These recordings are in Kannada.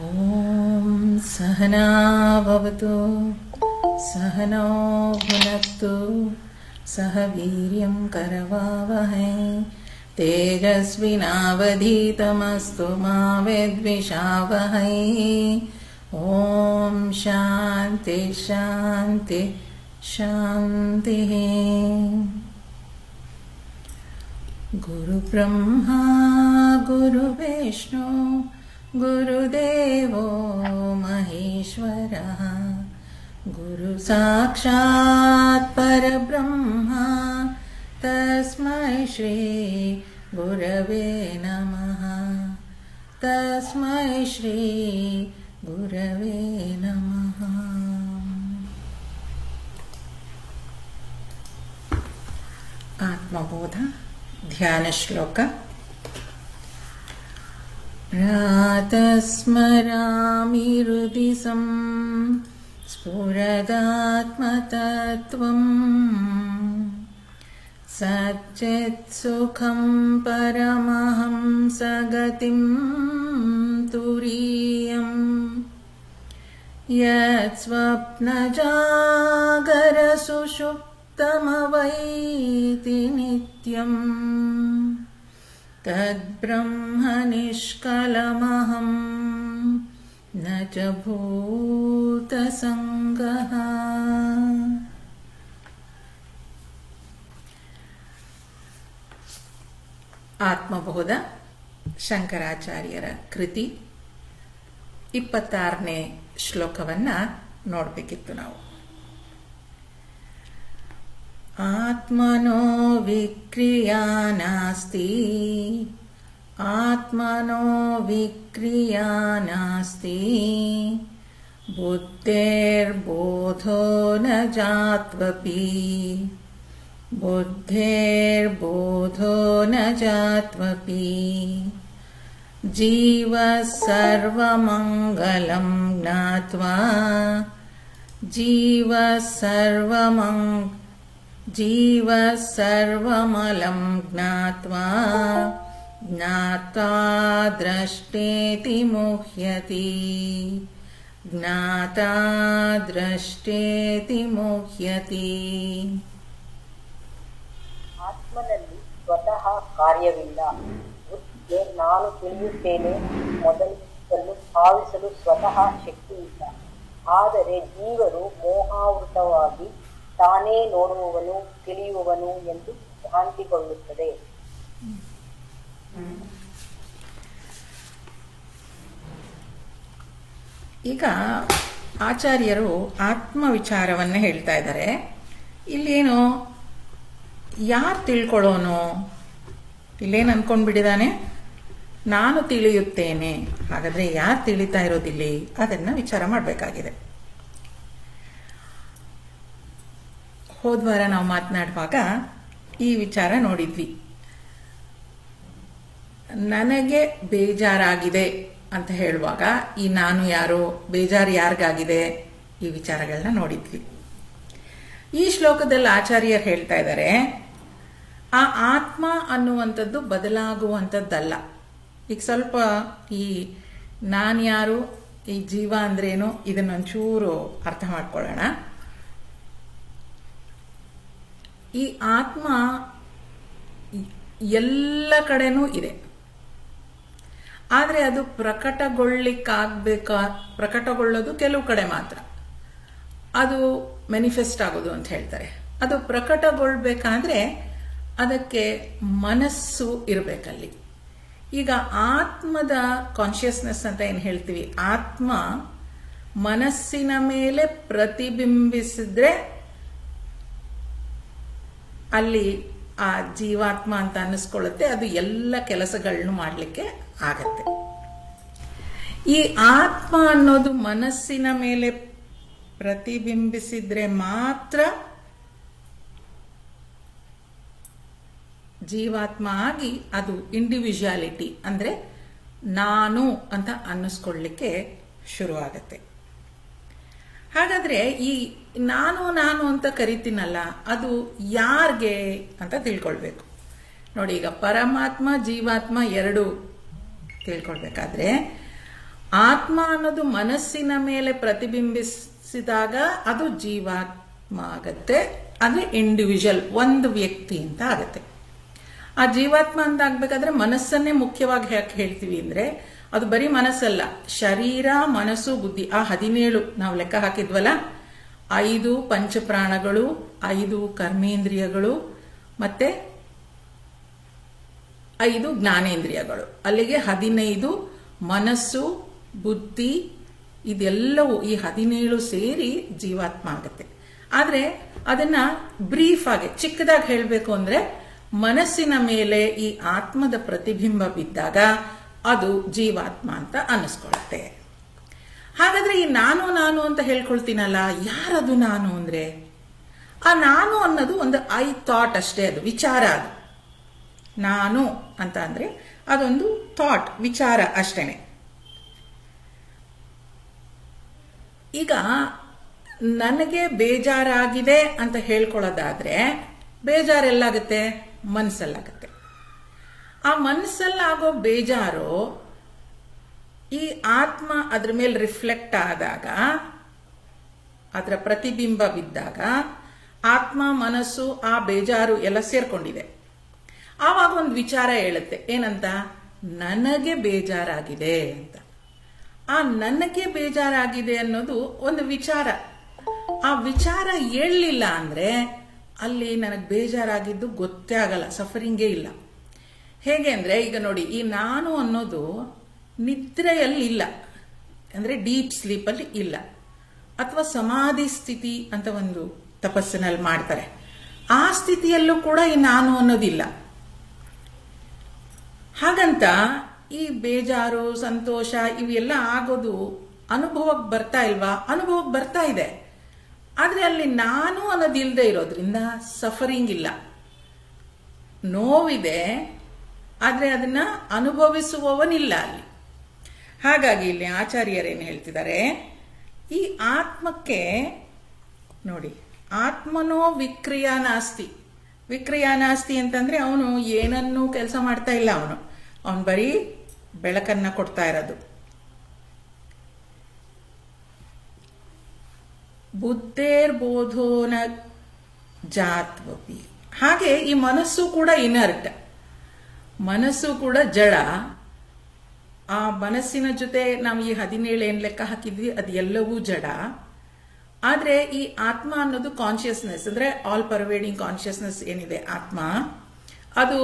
ಓಂ ಸಹನಾ ಭವತು ಸಹನೋ ಭುನಕ್ತು ಸಹ ವೀರ್ಯಂ ಕರವಾವಹೈ ತೇಜಸ್ವಿನಾವಧೀತಮಸ್ತು ಮಾ ವಿದ್ವಿಷಾವಹೈ. ಓಂ ಶಾಂತಿ ಶಾಂತಿ ಶಾಂತಿ. ಗುರು ಬ್ರಹ್ಮ ಗುರು ವಿಷ್ಣು ಗುರುದೇವೋ ಮಹೇಶ್ವರಃ ಗುರು ಸಾಕ್ಷಾತ್ ಪರಬ್ರಹ್ಮ ತಸ್ಮೈ ಶ್ರೀ ಗುರವೇ ನಮಃ. ತಸ್ಮೈ ಶ್ರೀ ಗುರವೇ ನಮಃ. ಆತ್ಮಬೋಧ ಧ್ಯಾನ ಶ್ಲೋಕ. ಪ್ರಾತಸ್ಮರಾಮಿ ಹೃದಿ ಸ್ಫುರದಾತ್ಮತತ್ವಂ ಸಚ್ಚಿತ್ ಸುಖಂ ಪರಮಹಂಸಗತಿಂ ತುರೀಯಂ ಯತ್ ಸ್ವಪ್ನಜಾಗರ ಸುಷುಪ್ತಮವೈತಿ ನಿತ್ಯಂ ತದ್ಬ್ರಹ್ಮ ನಿಷ್ಕಲಮಹಂ ನ ಚ ಭೂತಸಂಗಃ. ಆತ್ಮಬೋಧ ಶಂಕರಾಚಾರ್ಯರ ಕೃತಿ. 26ನೇ ಶ್ಲೋಕವನ್ನ ನೋಡಬೇಕಿತ್ತು ನಾವು. ಆತ್ಮನೋ ವಿಕ್ರಿಯಾ ನಾಸ್ತಿ ಆತ್ಮನೋ ವಿಕ್ರಿಯಾ ನಾಸ್ತಿ ಬುದ್ಧೇರ್ಬೋಧೋ ನ ಜಾತ್ವಪಿ ಬುದ್ಧೇರ್ಬೋಧೋ ನ ಜಾತ್ವಪಿ ಜೀವ ಸರ್ವಮಂಗಲಂ ಜ್ಞಾತ್ವಾ ಜೀವ ಸರ್ವಮಲಂ ಜ್ಞಾತ್ವಾ ಜ್ಞಾತ್ವಾ ದ್ರಷ್ಟೇತಿ ಮುಹ್ಯತಿ ಜ್ಞಾತಾ ದ್ರಷ್ಟೇತಿ ಮುಹ್ಯತಿ. ಆತ್ಮನಲ್ಲಿ ಸ್ವತಃ ಕಾರ್ಯವಿಲ್ಲ. ಬುದ್ಧಿಗೆ ನಾನು ತಿಳಿಯುತ್ತೇನೆ ಮೊದಲು ಭಾವಿಸಲು ಸ್ವತಃ ಶಕ್ತಿಯಿಲ್ಲ. ಆದರೆ ಜೀವರು ಮೋಹಾವೃತವಾಗಿ ತಾನೇ ನೋಡುವವನು ತಿಳಿಯುವವನು ಎಂದು ಭ್ರಾಂತಿಗೊಳ್ಳುತ್ತದೆ. ಈಗ ಆಚಾರ್ಯರು ಆತ್ಮ ವಿಚಾರವನ್ನ ಹೇಳ್ತಾ ಇದ್ದಾರೆ. ಇಲ್ಲೇನು ಯಾರು ತಿಳ್ಕೊಳ್ಳೋನು? ಇಲ್ಲೇನು ಅನ್ಕೊಂಡ್ಬಿಟ್ಟಿದ್ದಾನೆ, ನಾನು ತಿಳಿಯುತ್ತೇನೆ. ಹಾಗಾದ್ರೆ ಯಾರು ತಿಳಿತಾ ಇರೋದಿಲ್ಲಿ ಅದನ್ನ ವಿಚಾರ ಮಾಡಬೇಕಾಗಿದೆ. ಹೋದ್ವಾರ ನಾವು ಮಾತನಾಡುವಾಗ ಈ ವಿಚಾರ ನೋಡಿದ್ವಿ. ನನಗೆ ಬೇಜಾರಾಗಿದೆ ಅಂತ ಹೇಳುವಾಗ ಈ ನಾನು ಯಾರು, ಬೇಜಾರು ಯಾರಿಗಾಗಿದೆ, ಈ ವಿಚಾರಗಳನ್ನ ನೋಡಿದ್ವಿ. ಈ ಶ್ಲೋಕದಲ್ಲಿ ಆಚಾರ್ಯರು ಹೇಳ್ತಾ ಇದ್ದಾರೆ, ಆ ಆತ್ಮ ಅನ್ನುವಂಥದ್ದು ಬದಲಾಗುವಂಥದ್ದಲ್ಲ. ಈಗ ಸ್ವಲ್ಪ ಈ ನಾನು ಯಾರು, ಈ ಜೀವ ಅಂದ್ರೇನು, ಇದನ್ನೊಂಚೂರು ಅರ್ಥ ಮಾಡ್ಕೊಳ್ಳೋಣ. ಈ ಆತ್ಮ ಎಲ್ಲ ಕಡೆನೂ ಇದೆ. ಆದರೆ ಅದು ಪ್ರಕಟಗೊಳ್ಳೋದು ಕೆಲವು ಕಡೆ ಮಾತ್ರ. ಅದು ಮ್ಯಾನಿಫೆಸ್ಟ್ ಆಗೋದು ಅಂತ ಹೇಳ್ತಾರೆ. ಅದು ಪ್ರಕಟಗೊಳ್ಬೇಕಾದ್ರೆ ಅದಕ್ಕೆ ಮನಸ್ಸು ಇರಬೇಕಲ್ಲಿ. ಈಗ ಆತ್ಮದ ಕಾನ್ಷಿಯಸ್ನೆಸ್ ಅಂತ ಏನು ಹೇಳ್ತೀವಿ, ಆತ್ಮ ಮನಸ್ಸಿನ ಮೇಲೆ ಪ್ರತಿಬಿಂಬಿಸಿದ್ರೆ ಅಲ್ಲಿ ಆ ಜೀವಾತ್ಮ ಅಂತ ಅನ್ನಿಸ್ಕೊಳ್ಳುತ್ತೆ. ಅದು ಎಲ್ಲ ಕೆಲಸಗಳನ್ನು ಮಾಡಲಿಕ್ಕೆ ಆಗತ್ತೆ. ಈ ಆತ್ಮ ಅನ್ನೋದು ಮನಸ್ಸಿನ ಮೇಲೆ ಪ್ರತಿಬಿಂಬಿಸಿದ್ರೆ ಮಾತ್ರ ಜೀವಾತ್ಮ ಆಗಿ ಅದು ಇಂಡಿವಿಜುವಾಲಿಟಿ ಅಂದ್ರೆ ನಾನು ಅಂತ ಅನ್ನಿಸ್ಕೊಳ್ಳಿಕ್ಕೆ ಶುರುವಾಗತ್ತೆ. ಹಾಗಾದ್ರೆ ಈ ನಾನು ನಾನು ಅಂತ ಕರಿತೀನಲ್ಲ, ಅದು ಯಾರ್ಗೆ ಅಂತ ತಿಳ್ಕೊಳ್ಬೇಕು. ನೋಡಿ, ಈಗ ಪರಮಾತ್ಮ ಜೀವಾತ್ಮ ಎರಡು ತಿಳ್ಕೊಳ್ಬೇಕಾದ್ರೆ ಆತ್ಮ ಅನ್ನೋದು ಮನಸ್ಸಿನ ಮೇಲೆ ಪ್ರತಿಬಿಂಬಿಸಿದಾಗ ಅದು ಜೀವಾತ್ಮ ಆಗತ್ತೆ. ಅಂದ್ರೆ ಇಂಡಿವಿಜುವಲ್, ಒಂದು ವ್ಯಕ್ತಿ ಅಂತ ಆಗತ್ತೆ. ಆ ಜೀವಾತ್ಮ ಅಂತ ಆಗ್ಬೇಕಾದ್ರೆ ಮನಸ್ಸನ್ನೇ ಮುಖ್ಯವಾಗಿ ಯಾಕೆ ಹೇಳ್ತೀವಿ ಅಂದ್ರೆ, ಅದು ಬರೀ ಮನಸ್ಸಲ್ಲ, ಶರೀರ, ಮನಸ್ಸು, ಬುದ್ಧಿ, ಆ 17 ನಾವು ಲೆಕ್ಕ ಹಾಕಿದ್ವಲ್ಲ, 5 ಪಂಚಪ್ರಾಣಗಳು, 5 ಕರ್ಮೇಂದ್ರಿಯಗಳು, ಮತ್ತೆ 5 ಜ್ಞಾನೇಂದ್ರಿಯಗಳು, ಅಲ್ಲಿಗೆ 15 ಮನಸ್ಸು, ಬುದ್ಧಿ, ಇದೆಲ್ಲವೂ ಈ 17 ಸೇರಿ ಜೀವಾತ್ಮ ಆಗುತ್ತೆ. ಆದ್ರೆ ಅದನ್ನ ಬ್ರೀಫ್ ಆಗಿ ಚಿಕ್ಕದಾಗಿ ಹೇಳಬೇಕು ಅಂದ್ರೆ, ಮನಸ್ಸಿನ ಮೇಲೆ ಈ ಆತ್ಮದ ಪ್ರತಿಬಿಂಬ ಬಿದ್ದಾಗ ಅದು ಜೀವಾತ್ಮ ಅಂತ ಅನ್ನಿಸ್ಕೊಳ್ಳುತ್ತೆ. ಹಾಗಾದ್ರೆ ಈ ನಾನು ನಾನು ಅಂತ ಹೇಳ್ಕೊಳ್ತೀನಲ್ಲ, ಯಾರದು ನಾನು ಅಂದ್ರೆ, ಆ ನಾನು ಅನ್ನೋದು ಒಂದು ಐ ಥಾಟ್ ಅಷ್ಟೇ, ಅದು ವಿಚಾರ. ಅದು ನಾನು ಅಂತ ಅಂದ್ರೆ ಅದೊಂದು ಥಾಟ್, ವಿಚಾರ ಅಷ್ಟೇನೆ. ಈಗ ನನಗೆ ಬೇಜಾರಾಗಿದೆ ಅಂತ ಹೇಳ್ಕೊಳ್ಳೋದಾದ್ರೆ, ಬೇಜಾರೆಲ್ಲಾಗುತ್ತೆ? ಮನಸ್ಸಲ್ಲಾಗುತ್ತೆ. ಆ ಮನಸ್ಸಲ್ಲಾಗೋ ಬೇಜಾರು ಈ ಆತ್ಮ ಅದ್ರ ಮೇಲೆ ರಿಫ್ಲೆಕ್ಟ್ ಆದಾಗ, ಅದರ ಪ್ರತಿಬಿಂಬ ಬಿದ್ದಾಗ, ಆತ್ಮ, ಮನಸ್ಸು, ಆ ಬೇಜಾರು ಎಲ್ಲ ಸೇರ್ಕೊಂಡಿದೆ. ಆವಾಗ ಒಂದು ವಿಚಾರ ಹೇಳುತ್ತೆ, ಏನಂತ? ನನಗೆ ಬೇಜಾರಾಗಿದೆ ಅಂತ. ಆ ನನಗೆ ಬೇಜಾರಾಗಿದೆ ಅನ್ನೋದು ಒಂದು ವಿಚಾರ. ಆ ವಿಚಾರ ಹೇಳಲಿಲ್ಲ ಅಂದ್ರೆ ಅಲ್ಲಿ ನನಗೆ ಬೇಜಾರಾಗಿದ್ದು ಗೊತ್ತೇ ಆಗಲ್ಲ, ಸಫರಿಂಗೇ ಇಲ್ಲ. ಹೇಗೆ ಅಂದ್ರೆ, ಈಗ ನೋಡಿ, ಈ ನಾನು ಅನ್ನೋದು ನಿದ್ರೆಯಲ್ಲಿ ಇಲ್ಲ, ಅಂದ್ರೆ ಡೀಪ್ ಸ್ಲೀಪಲ್ಲಿ ಇಲ್ಲ, ಅಥವಾ ಸಮಾಧಿ ಸ್ಥಿತಿ ಅಂತ ಒಂದು ತಪಸ್ಸಿನಲ್ಲಿ ಮಾಡ್ತಾರೆ, ಆ ಸ್ಥಿತಿಯಲ್ಲೂ ಕೂಡ ಈ ನಾನು ಅನ್ನೋದಿಲ್ಲ. ಹಾಗಂತ ಈ ಬೇಜಾರು, ಸಂತೋಷ ಇವೆಲ್ಲ ಆಗೋದು ಅನುಭವಕ್ಕೆ ಬರ್ತಾ ಇಲ್ವಾ? ಅನುಭವಕ್ಕೆ ಬರ್ತಾ ಇದೆ. ಆದ್ರೆ ಅಲ್ಲಿ ನಾನು ಅನ್ನೋದು ಇಲ್ಲದೆ ಇರೋದ್ರಿಂದ ಸಫರಿಂಗ್ ಇಲ್ಲ. ನೋವಿದೆ, ಆದ್ರೆ ಅದನ್ನ ಅನುಭವಿಸುವವನಿಲ್ಲ ಅಲ್ಲಿ. ಹಾಗಾಗಿ ಇಲ್ಲಿ ಆಚಾರ್ಯರೇನು ಹೇಳ್ತಿದ್ದಾರೆ, ಈ ಆತ್ಮಕ್ಕೆ ನೋಡಿ, ಆತ್ಮನೋ ವಿಕ್ರಿಯಾ ನಾಸ್ತಿ. ವಿಕ್ರಿಯಾ ನಾಸ್ತಿ ಅಂತಂದ್ರೆ ಅವನು ಏನನ್ನೂ ಕೆಲಸ ಮಾಡ್ತಾ ಇಲ್ಲ, ಅವನು ಬರೀ ಬೆಳಕನ್ನ ಕೊಡ್ತಾ ಇರೋದು. ಬುದ್ಧೇರ್ಬೋಧೋನ ಜಾತ್ವಪಿ. ಹಾಗೆ ಈ ಮನಸ್ಸು ಕೂಡ ಇನರ್ಟ್, ಮನಸ್ಸು ಕೂಡ ಜಡ. ಆ ಮನಸ್ಸಿನ ಜೊತೆ ನಾವು ಈ 17 ಏನ್ ಲೆಕ್ಕ ಹಾಕಿದ್ವಿ, ಅದು ಎಲ್ಲವೂ ಜಡ. ಆದ್ರೆ ಈ ಆತ್ಮ ಅನ್ನೋದು ಕಾನ್ಶಿಯಸ್ನೆಸ್, ಅಂದ್ರೆ ಆಲ್ ಪರ್ವೇಡಿಂಗ್ ಕಾನ್ಶಿಯಸ್ನೆಸ್ ಏನಿದೆ ಆತ್ಮ, ಅದು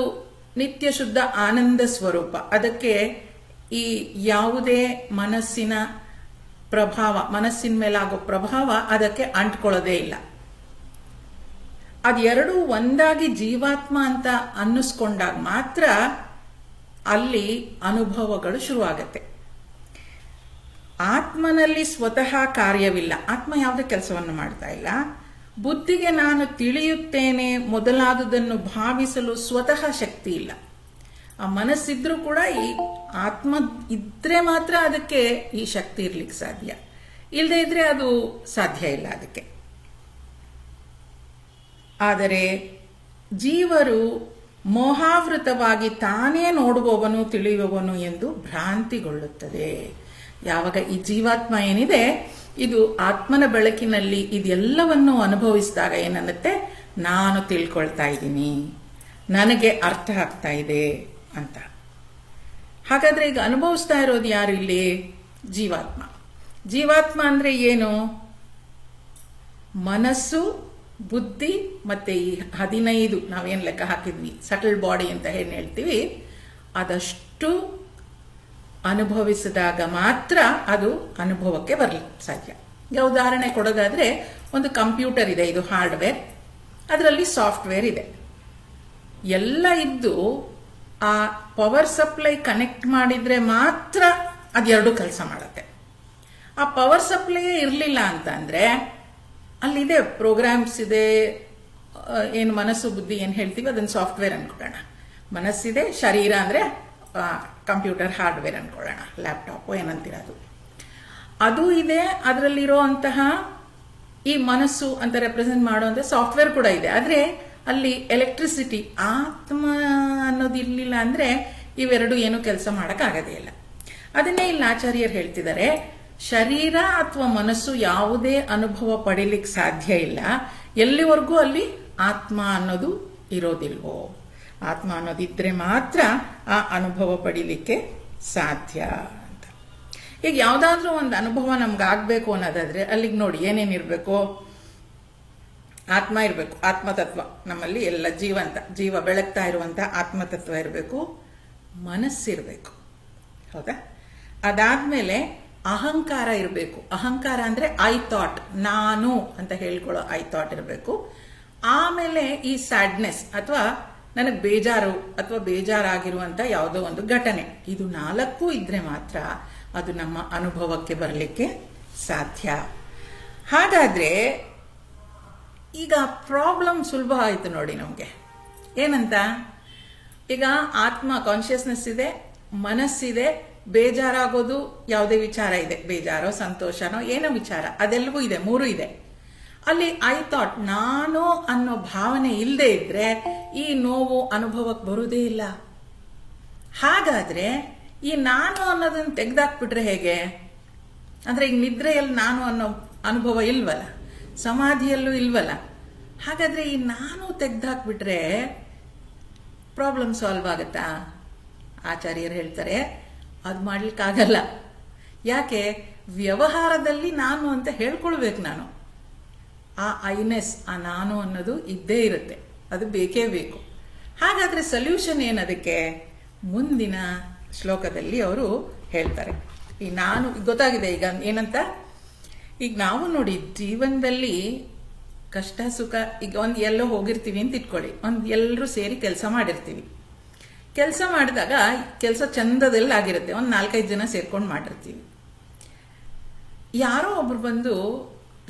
ನಿತ್ಯ ಶುದ್ಧ ಆನಂದ ಸ್ವರೂಪ. ಅದಕ್ಕೆ ಈ ಯಾವುದೇ ಮನಸ್ಸಿನ ಪ್ರಭಾವ, ಮನಸ್ಸಿನ ಮೇಲಾಗೋ ಪ್ರಭಾವ ಅದಕ್ಕೆ ಅಂಟ್ಕೊಳ್ಳೋದೇ ಇಲ್ಲ. ಅದೆರಡೂ ಒಂದಾಗಿ ಜೀವಾತ್ಮ ಅಂತ ಅನ್ನಿಸ್ಕೊಂಡಾಗ ಮಾತ್ರ ಅಲ್ಲಿ ಅನುಭವಗಳು ಶುರುವಾಗತ್ತೆ. ಆತ್ಮನಲ್ಲಿ ಸ್ವತಃ ಕಾರ್ಯವಿಲ್ಲ, ಆತ್ಮ ಯಾವುದೇ ಕೆಲಸವನ್ನು ಮಾಡ್ತಾ ಇಲ್ಲ. ಬುದ್ಧಿಗೆ ನಾನು ತಿಳಿಯುತ್ತೇನೆ ಮೊದಲಾದುದನ್ನು ಭಾವಿಸಲು ಸ್ವತಃ ಶಕ್ತಿ ಇಲ್ಲ. ಆ ಮನಸ್ಸಿದ್ರೂ ಕೂಡ ಈ ಆತ್ಮ ಇದ್ರೆ ಮಾತ್ರ ಅದಕ್ಕೆ ಈ ಶಕ್ತಿ ಇರ್ಲಿಕ್ಕೆ ಸಾಧ್ಯ, ಇಲ್ಲದೆ ಇದ್ರೆ ಅದು ಸಾಧ್ಯ ಇಲ್ಲ ಅದಕ್ಕೆ. ಆದರೆ ಜೀವರು ಮೋಹಾವೃತವಾಗಿ ತಾನೇ ನೋಡುವವನು, ತಿಳಿಯುವವನು ಎಂದು ಭ್ರಾಂತಿಗೊಳ್ಳುತ್ತದೆ. ಯಾವಾಗ ಈ ಜೀವಾತ್ಮ ಏನಿದೆ ಇದು ಆತ್ಮನ ಬೆಳಕಿನಲ್ಲಿ ಇದೆಲ್ಲವನ್ನು ಅನುಭವಿಸಿದಾಗ ಏನನ್ನತ್ತೆ, ನಾನು ತಿಳ್ಕೊಳ್ತಾ ಇದ್ದೀನಿ, ನನಗೆ ಅರ್ಥ ಆಗ್ತಾ ಇದೆ ಅಂತ. ಹಾಗಾದ್ರೆ ಈಗ ಅನುಭವಿಸ್ತಾ ಇರೋದು ಯಾರು ಇಲ್ಲಿ? ಜೀವಾತ್ಮ. ಜೀವಾತ್ಮ ಅಂದ್ರೆ ಏನು? ಮನಸ್ಸು, ಬುದ್ಧಿ ಮತ್ತೆ ಈ 15 ನಾವೇನ್ ಲೆಕ್ಕ ಹಾಕಿದ್ವಿ ಸಟಲ್ ಬಾಡಿ ಅಂತ ಏನ್ ಹೇಳ್ತೀವಿ, ಅದಷ್ಟು ಅನುಭವಿಸಿದಾಗ ಮಾತ್ರ ಅದು ಅನುಭವಕ್ಕೆ ಬರಲಿಕ್ಕೆ ಸಾಧ್ಯ. ಈಗ ಉದಾಹರಣೆ ಕೊಡೋದಾದ್ರೆ, ಒಂದು ಕಂಪ್ಯೂಟರ್ ಇದೆ, ಇದು ಹಾರ್ಡ್ವೇರ್, ಅದರಲ್ಲಿ ಸಾಫ್ಟ್ವೇರ್ ಇದೆ, ಎಲ್ಲ ಇದ್ದು ಆ ಪವರ್ ಸಪ್ಲೈ ಕನೆಕ್ಟ್ ಮಾಡಿದ್ರೆ ಮಾತ್ರ ಅದೆರಡು ಕೆಲಸ ಮಾಡುತ್ತೆ. ಆ ಪವರ್ ಸಪ್ಲೈ ಇರಲಿಲ್ಲ ಅಂತ ಅಂದ್ರೆ ಅಲ್ಲಿದೆ ಪ್ರೋಗ್ರಾಮ್ಸ್ ಇದೆ, ಏನು ಮನಸ್ಸು ಬುದ್ಧಿ ಏನು ಹೇಳ್ತೀವಿ ಅದನ್ನ ಸಾಫ್ಟ್ವೇರ್ ಅನ್ಕೊಳ್ಳೋಣ. ಮನಸ್ಸಿದೆ, ಶರೀರ ಅಂದ್ರೆ ಕಂಪ್ಯೂಟರ್ ಹಾರ್ಡ್ವೇರ್ ಅನ್ಕೊಳ್ಳೋಣ, ಲ್ಯಾಪ್ಟಾಪ್ ಏನಂತಿರೋದು ಅದು ಇದೆ. ಅದರಲ್ಲಿರೋ ಅಂತಹ ಈ ಮನಸ್ಸು ಅಂತ ರೆಪ್ರೆಸೆಂಟ್ ಮಾಡುವಂತ ಸಾಫ್ಟ್ವೇರ್ ಕೂಡ ಇದೆ. ಆದ್ರೆ ಅಲ್ಲಿ ಎಲೆಕ್ಟ್ರಿಸಿಟಿ, ಆತ್ಮ ಅನ್ನೋದು ಇರ್ಲಿಲ್ಲ ಅಂದ್ರೆ ಇವೆರಡು ಏನು ಕೆಲಸ ಮಾಡಕ್ ಆಗೋದೇ ಇಲ್ಲ. ಅದನ್ನೇ ಇಲ್ಲಿ ಆಚಾರ್ಯರು ಹೇಳ್ತಿದ್ದಾರೆ, ಶರೀರ ಅಥವಾ ಮನಸ್ಸು ಯಾವುದೇ ಅನುಭವ ಪಡೀಲಿಕ್ಕೆ ಸಾಧ್ಯ ಇಲ್ಲ ಎಲ್ಲಿವರೆಗೂ ಅಲ್ಲಿ ಆತ್ಮ ಅನ್ನೋದು ಇರೋದಿಲ್ವೋ. ಆತ್ಮ ಅನ್ನೋದಿದ್ರೆ ಮಾತ್ರ ಆ ಅನುಭವ ಪಡೀಲಿಕ್ಕೆ ಸಾಧ್ಯ ಅಂತ. ಈಗ ಯಾವ್ದಾದ್ರೂ ಒಂದು ಅನುಭವ ನಮ್ಗಾಗ್ಬೇಕು ಅನ್ನೋದಾದ್ರೆ ಅಲ್ಲಿಗೆ ನೋಡಿ ಏನೇನಿರ್ಬೇಕು. ಆತ್ಮ ಇರಬೇಕು, ಆತ್ಮತತ್ವ ನಮ್ಮಲ್ಲಿ ಎಲ್ಲ ಜೀವ ಬೆಳಗ್ತಾ ಇರುವಂತ ಆತ್ಮತತ್ವ ಇರಬೇಕು, ಮನಸ್ಸಿರಬೇಕು, ಹೌದಾ. ಅದಾದ್ಮೇಲೆ ಅಹಂಕಾರ ಇರಬೇಕು. ಅಹಂಕಾರ ಅಂದ್ರೆ ಐ ಥಾಟ್, ನಾನು ಅಂತ ಹೇಳ್ಕೊಳ್ಳೋ ಐ ಥಾಟ್ ಇರಬೇಕು. ಆಮೇಲೆ ಈ ಸ್ಯಾಡ್ನೆಸ್ ಅಥವಾ ನನಗೆ ಬೇಜಾರು ಅಥವಾ ಬೇಜಾರಾಗಿರುವಂತ ಯಾವುದೋ ಒಂದು ಘಟನೆ, ಇದು 4 ಇದ್ರೆ ಮಾತ್ರ ಅದು ನಮ್ಮ ಅನುಭವಕ್ಕೆ ಬರಲಿಕ್ಕೆ ಸಾಧ್ಯ. ಹಾಗಾದ್ರೆ ಈಗ ಪ್ರಾಬ್ಲಮ್ ಸುಲಭ ಆಯ್ತು ನೋಡಿ ನಮ್ಗೆ. ಏನಂತ, ಈಗ ಆತ್ಮ ಕಾನ್ಶಿಯಸ್ನೆಸ್ ಇದೆ, ಮನಸ್ಸಿದೆ, ಬೇಜಾರಾಗೋದು ಯಾವುದೇ ವಿಚಾರ ಇದೆ, ಬೇಜಾರೋ ಸಂತೋಷನೋ ಏನೋ ವಿಚಾರ, ಅದೆಲ್ಲವೂ ಇದೆ, 3 ಇದೆ. ಅಲ್ಲಿ ಐ ಥಾಟ್, ನಾನು ಅನ್ನೋ ಭಾವನೆ ಇಲ್ಲದೆ ಇದ್ರೆ ಈ ನೋವು ಅನುಭವಕ್ಕೆ ಬರುವುದೇ ಇಲ್ಲ. ಹಾಗಾದ್ರೆ ಈ ನಾನು ಅನ್ನೋದನ್ನ ತೆಗೆದಾಕ್ಬಿಟ್ರೆ ಹೇಗೆ? ಅಂದ್ರೆ ಈಗ ನಿದ್ರೆಯಲ್ಲಿ ನಾನು ಅನ್ನೋ ಅನುಭವ ಇಲ್ವಲ್ಲ, ಸಮಾಧಿಯಲ್ಲೂ ಇಲ್ವಲ್ಲ. ಹಾಗಾದ್ರೆ ಈ ನಾನು ತೆಗೆದಾಕ್ಬಿಟ್ರೆ ಪ್ರಾಬ್ಲಮ್ ಸಾಲ್ವ್ ಆಗತ್ತಾ? ಆಚಾರ್ಯರು ಹೇಳ್ತಾರೆ ಅದು ಮಾಡ್ಲಿಕ್ಕಾಗಲ್ಲ. ಯಾಕೆ? ವ್ಯವಹಾರದಲ್ಲಿ ನಾನು ಅಂತ ಹೇಳ್ಕೊಳ್ಬೇಕು. ನಾನು ಆ ಐನೆಸ್, ಆ ನಾನು ಅನ್ನೋದು ಇದ್ದೇ ಇರುತ್ತೆ, ಅದು ಬೇಕೇ ಬೇಕು. ಹಾಗಾದ್ರೆ ಸೊಲ್ಯೂಷನ್ ಏನದಕ್ಕೆ? ಮುಂದಿನ ಶ್ಲೋಕದಲ್ಲಿ ಅವರು ಹೇಳ್ತಾರೆ. ಈ ನಾನು ಗೊತ್ತಾಗಿದೆ ಈಗ ಏನಂತ. ಈಗ ನಾವು ನೋಡಿ ಜೀವನದಲ್ಲಿ ಕಷ್ಟ ಸುಖ, ಈಗ ಎಲ್ಲೋ ಹೋಗಿರ್ತೀವಿ ಅಂತ ಇಟ್ಕೊಳ್ಳಿ, ಎಲ್ಲರೂ ಸೇರಿ ಕೆಲಸ ಮಾಡಿರ್ತೀವಿ. ಕೆಲಸ ಮಾಡಿದಾಗ ಕೆಲಸ ಚಂದದಲ್ಲಿ ಆಗಿರುತ್ತೆ, 4-5 ಜನ ಸೇರ್ಕೊಂಡು ಮಾಡಿರ್ತೀವಿ. ಯಾರೋ ಒಬ್ರು ಬಂದು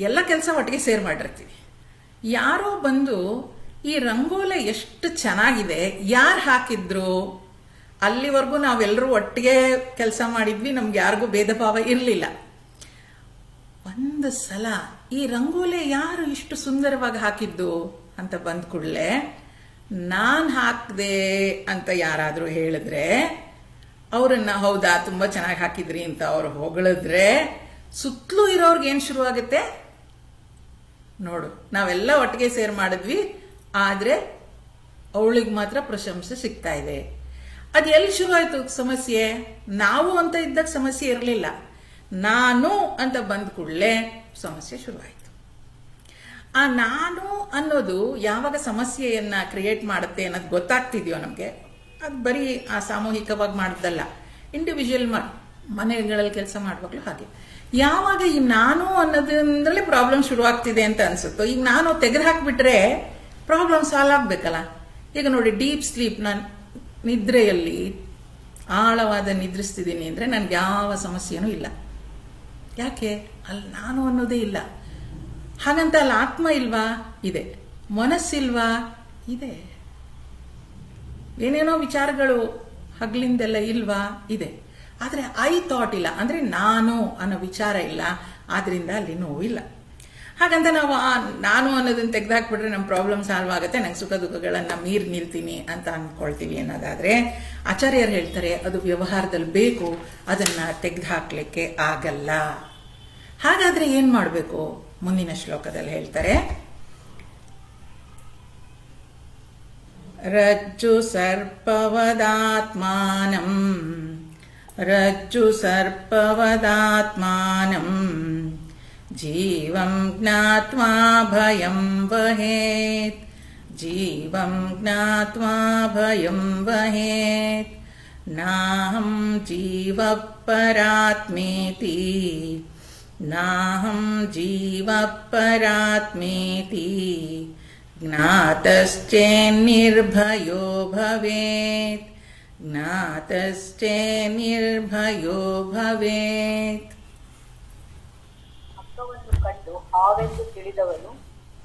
ಎಲ್ಲ ಕೆಲಸ ಒಟ್ಟಿಗೆ ಸೇರ್ ಮಾಡಿರ್ತೀವಿ. ಯಾರೋ ಬಂದು ಈ ರಂಗೋಲೆ ಎಷ್ಟು ಚೆನ್ನಾಗಿದೆ, ಯಾರು ಹಾಕಿದ್ರು? ಅಲ್ಲಿವರೆಗೂ ನಾವೆಲ್ಲರೂ ಒಟ್ಟಿಗೆ ಕೆಲಸ ಮಾಡಿದ್ವಿ, ನಮ್ಗೆ ಯಾರಿಗೂ ಭೇದ ಭಾವ ಇರಲಿಲ್ಲ. ಒಂದು ಸಲ ಈ ರಂಗೋಲೆ ಯಾರು ಇಷ್ಟು ಸುಂದರವಾಗಿ ಹಾಕಿದ್ದು ಅಂತ ಬಂದ ಕೂಡಲೇ ನಾನ್ ಹಾಕ್ದೆ ಅಂತ ಯಾರಾದ್ರೂ ಹೇಳಿದ್ರೆ, ಅವ್ರನ್ನ ಹೌದಾ ತುಂಬಾ ಚೆನ್ನಾಗಿ ಹಾಕಿದ್ರಿ ಅಂತ ಅವ್ರು ಹೊಗಳಿದ್ರೆ, ಸುತ್ತಲೂ ಇರೋರ್ಗೆ ಏನ್ ಶುರು ಆಗುತ್ತೆ ನೋಡು, ನಾವೆಲ್ಲ ಒಟ್ಟಿಗೆ ಸೇರ್ ಮಾಡಿದ್ವಿ, ಆದ್ರೆ ಅವಳಿಗೆ ಮಾತ್ರ ಪ್ರಶಂಸೆ ಸಿಗ್ತಾ ಇದೆ. ಅದ್ ಎಲ್ಲಿ ಶುರು ಆಯ್ತು ಸಮಸ್ಯೆ? ನಾವು ಅಂತ ಇದ್ದಾಗ ಸಮಸ್ಯೆ ಇರಲಿಲ್ಲ, ನಾನು ಅಂತ ಬಂದ ಕೂಡಲೇ ಸಮಸ್ಯೆ ಶುರುವಾಯಿತು. ಆ ನಾನು ಅನ್ನೋದು ಯಾವಾಗ ಸಮಸ್ಯೆಯನ್ನ ಕ್ರಿಯೇಟ್ ಮಾಡುತ್ತೆ ಅನ್ನೋದು ಗೊತ್ತಾಗ್ತಿದ್ಯೋ ನಮಗೆ, ಅದು ಬರೀ ಆ ಸಾಮೂಹಿಕವಾಗಿ ಮಾಡೋದಲ್ಲ, ಇಂಡಿವಿಜುವಲ್ ಮನೆಗಳಲ್ಲಿ ಕೆಲಸ ಮಾಡುವಾಗಲೂ ಹಾಗೆ. ಯಾವಾಗ ಈ ನಾನು ಅನ್ನೋದ್ರಿಂದಲೇ ಪ್ರಾಬ್ಲಮ್ ಶುರುವಾಗ್ತಿದೆ ಅಂತ ಅನ್ಸುತ್ತೋ, ಈಗ ನಾನು ತೆಗೆದು ಹಾಕ್ಬಿಟ್ರೆ ಪ್ರಾಬ್ಲಮ್ ಸಾಲ್ವ್ ಆಗ್ಬೇಕಲ್ಲ. ಈಗ ನೋಡಿ, ಡೀಪ್ ಸ್ಲೀಪ್, ನಾನು ನಿದ್ರೆಯಲ್ಲಿ ಆಳವಾದ ನಿದ್ರಿಸ್ತಿದ್ದೀನಿ ಅಂದ್ರೆ ನನ್ಗೆ ಯಾವ ಸಮಸ್ಯೆನೂ ಇಲ್ಲ. ಯಾಕೆ? ಅಲ್ಲಿ ನಾನು ಅನ್ನೋದೇ ಇಲ್ಲ. ಹಾಗಂತ ಅಲ್ಲಿ ಆತ್ಮ ಇಲ್ವಾ? ಇದೆ. ಮನಸ್ಸಿಲ್ವಾ? ಇದೆ. ಏನೇನೋ ವಿಚಾರಗಳು ಹಗ್ಲಿಂದೆಲ್ಲ ಇಲ್ವಾ? ಇದೆ. ಆದ್ರೆ ಐ ಥಾಟ್ ಇಲ್ಲ, ಅಂದ್ರೆ ನಾನು ಅನ್ನೋ ವಿಚಾರ ಇಲ್ಲ, ಆದ್ರಿಂದ ಅಲ್ಲಿ ನೋವು ಇಲ್ಲ. ಹಾಗಂತ ನಾವು ನಾನು ಅನ್ನೋದನ್ನ ತೆಗೆದಾಕ್ಬಿಟ್ರೆ ನಮ್ಮ ಪ್ರಾಬ್ಲಮ್ ಸಾಲ್ವ್ ಆಗುತ್ತೆ, ನಂಗೆ ಸುಖ ದುಃಖಗಳನ್ನ ಮೀರಿ ನಿಲ್ತೀನಿ ಅಂತ ಅನ್ಕೊಳ್ತೀವಿ ಅನ್ನೋದಾದ್ರೆ ಆಚಾರ್ಯರು ಹೇಳ್ತಾರೆ ಅದು ವ್ಯವಹಾರದಲ್ಲಿ ಬೇಕು, ಅದನ್ನ ತೆಗೆದುಹಾಕ್ಲಿಕ್ಕೆ ಆಗಲ್ಲ. ಹಾಗಾದ್ರೆ ಏನ್ ಮಾಡಬೇಕು? ಮುಂದಿನ ಶ್ಲೋಕದಲ್ಲಿ ಹೇಳ್ತಾರೆ, ರಜ್ಜು ಸರ್ಪವದಾತ್ಮಾನಂ ರಜ್ಜು ಸರ್ಪವದಾತ್ಮಾನಂ ಜೀವಂ ಜ್ಞಾತ್ವಾ ಭಯಂ ವಹೇತ್ ಜೀವಂ ಜ್ಞಾತ್ವಾ ಭಯಂ ವಹೇತ್ ನಾಹಂ ಜೀವಃ ಪರಾತ್ಮೇತಿ ನಾಹಂ ಜೀವಃ ಪರಾತ್ಮೇತಿ ಜ್ಞಾತಶ್ಚೇನ್ನಿರ್ಭಯೋ ಭವೇತ್ ಜ್ಞಾತಶ್ಚೇನ್ನಿರ್ಭಯೋ ಭವೇತ್. ಹಗ್ಗವನ್ನು ಕಂಡು ಹಾವೆಂದು ತಿಳಿದವನು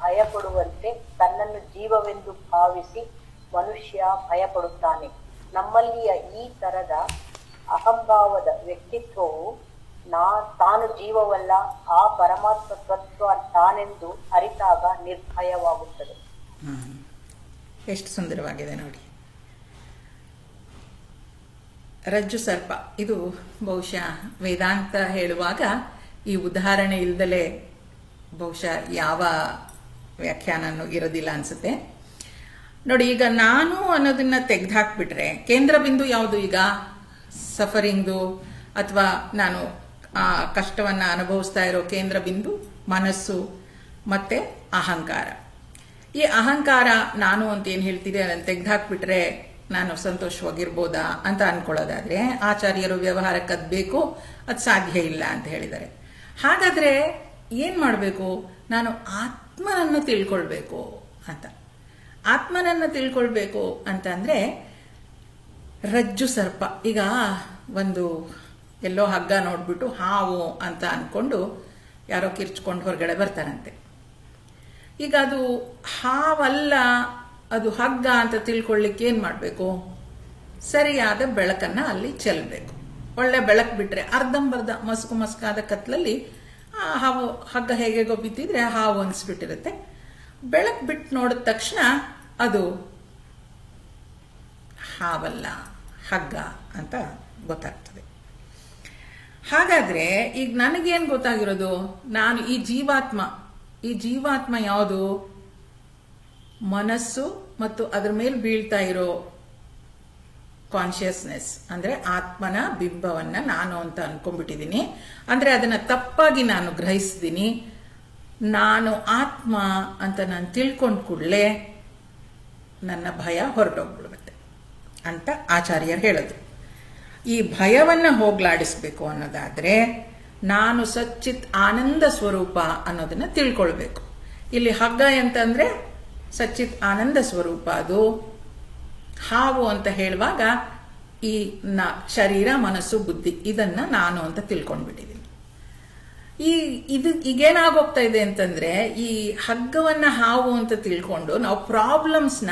ಭಯಪಡುವಂತೆ ತನ್ನನ್ನು ಜೀವವೆಂದು ಭಾವಿಸಿ ಮನುಷ್ಯ ಭಯಪಡುತ್ತಾನೆ. ನಮ್ಮಲ್ಲಿಯ ಈ ತರದ ಅಹಂಭಾವದ ವ್ಯಕ್ತಿತ್ವವು ತಾನು ಜೀವವಲ್ಲ, ಆ ಪರಮಾತ್ಮ ತತ್ವ ತಾನೆಂದು ಅರಿತಾಗ ನಿರ್ಭಯವಾಗುತ್ತದೆ. ಎಷ್ಟು ಸುಂದರವಾಗಿದೆ ನೋಡಿ. ರಜ್ಜು ಸರ್ಪ ಇದು ಬಹುಶಃ ವೇದಾಂತ ಹೇಳುವಾಗ ಈ ಉದಾಹರಣೆ ಇಲ್ದಲೇ ಬಹುಶಃ ಯಾವ ವ್ಯಾಖ್ಯಾನನೂ ಇರೋದಿಲ್ಲ ಅನ್ಸುತ್ತೆ. ನೋಡಿ, ಈಗ ನಾನು ಅನ್ನೋದನ್ನ ತೆಗೆದುಹಾಕ್ಬಿಟ್ರೆ ಕೇಂದ್ರ ಬಿಂದು ಯಾವುದು? ಈಗ ಸಫರಿಂಗ್ದು ಅಥವಾ ನಾನು ಆ ಕಷ್ಟವನ್ನ ಅನುಭವಿಸ್ತಾ ಇರೋ ಕೇಂದ್ರ ಬಿಂದು ಮನಸ್ಸು ಮತ್ತೆ ಅಹಂಕಾರ. ಈ ಅಹಂಕಾರ ನಾನು ಅಂತ ಏನ್ ಹೇಳ್ತೀರಿ ಅದನ್ನು ತೆಗೆದುಹಾಕ್ಬಿಟ್ರೆ ನಾನು ಸಂತೋಷವಾಗಿರ್ಬೋದಾ ಅಂತ ಅನ್ಕೊಳ್ಳೋದಾದ್ರೆ ಆಚಾರ್ಯರು ವ್ಯವಹಾರಕ್ಕೆ ಅದ್ ಬೇಕು, ಅದು ಸಾಧ್ಯ ಇಲ್ಲ ಅಂತ ಹೇಳಿದ್ದಾರೆ. ಹಾಗಾದ್ರೆ ಏನ್ ಮಾಡಬೇಕು? ನಾನು ಆತ್ಮನನ್ನು ತಿಳ್ಕೊಳ್ಬೇಕು ಅಂತ. ಆತ್ಮನನ್ನು ತಿಳ್ಕೊಳ್ಬೇಕು ಅಂತಂದ್ರೆ ರಜ್ಜು ಸರ್ಪ. ಈಗ ಒಂದು ಎಲ್ಲೋ ಹಗ್ಗ ನೋಡ್ಬಿಟ್ಟು ಹಾವು ಅಂತ ಅನ್ಕೊಂಡು ಯಾರೋ ಕಿರ್ಚ್ಕೊಂಡು ಹೊರಗಡೆ ಬರ್ತಾರಂತೆ. ಈಗ ಅದು ಹಾವಲ್ಲ, ಅದು ಹಗ್ಗ ಅಂತ ತಿಳ್ಕೊಳ್ಳಿಕ್ಕೆ ಏನ್ ಮಾಡಬೇಕು? ಸರಿಯಾದ ಬೆಳಕನ್ನ ಅಲ್ಲಿ ಚೆಲ್ಲಬೇಕು. ಒಳ್ಳೆ ಬೆಳಕು ಬಿಟ್ರೆ ಅರ್ಧಂಬರ್ಧ ಮಸ್ಕಾದ ಕತ್ಲಲ್ಲಿ ಆ ಹಾವು ಹಗ್ಗ ಹೇಗೆಗೋ ಬಿದ್ದಿದ್ರೆ ಹಾವು ಅನ್ಸ್ಬಿಟ್ಟಿರುತ್ತೆ. ಬೆಳಕು ಬಿಟ್ಟು ನೋಡಿದ ತಕ್ಷಣ ಅದು ಹಾವಲ್ಲ, ಹಗ್ಗ ಅಂತ ಗೊತ್ತಾಗ್ತದೆ. ಹಾಗಾದ್ರೆ ಈಗ ನನಗೇನ್ ಗೊತ್ತಾಗಿರೋದು? ನಾನು ಈ ಜೀವಾತ್ಮ ಯಾವುದು? ಮನಸ್ಸು ಮತ್ತು ಅದ್ರ ಮೇಲೆ ಬೀಳ್ತಾ ಇರೋ ಕಾನ್ಶಿಯಸ್ನೆಸ್ ಅಂದ್ರೆ ಆತ್ಮನ ಬಿಂಬವನ್ನ ನಾನು ಅಂತ ಅನ್ಕೊಂಡ್ಬಿಟ್ಟಿದ್ದೀನಿ. ಅಂದ್ರೆ ಅದನ್ನ ತಪ್ಪಾಗಿ ನಾನು ಗ್ರಹಿಸಿದ್ದೀನಿ. ನಾನು ಆತ್ಮ ಅಂತ ನಾನು ತಿಳ್ಕೊಂಡ್ ಕೂಡಲೇ ನನ್ನ ಭಯ ಹೊರಟೋಗ್ಬಿಡುತ್ತೆ ಅಂತ ಆಚಾರ್ಯರು ಹೇಳೋದು. ಈ ಭಯವನ್ನ ಹೋಗ್ಲಾಡಿಸ್ಬೇಕು ಅನ್ನೋದಾದ್ರೆ ನಾನು ಸಚ್ಚಿತ್ ಆನಂದ ಸ್ವರೂಪ ಅನ್ನೋದನ್ನ ತಿಳ್ಕೊಳ್ಬೇಕು. ಇಲ್ಲಿ ಹಗ್ಗ ಅಂತಂದ್ರೆ ಸಚ್ಚಿತ್ ಆನಂದ ಸ್ವರೂಪ, ಅದು ಹಾವು ಅಂತ ಹೇಳುವಾಗ ಈ ಶರೀರ ಮನಸ್ಸು ಬುದ್ಧಿ ಇದನ್ನ ನಾನು ಅಂತ ತಿಳ್ಕೊಂಡ್ಬಿಟ್ಟಿದ್ದೀನಿ. ಈಗೇನಾಗೋಗ್ತಾ ಇದೆ ಅಂತಂದ್ರೆ ಈ ಹಗ್ಗವನ್ನ ಹಾವು ಅಂತ ತಿಳ್ಕೊಂಡು ನಾವು ಪ್ರಾಬ್ಲಮ್ಸ್ನ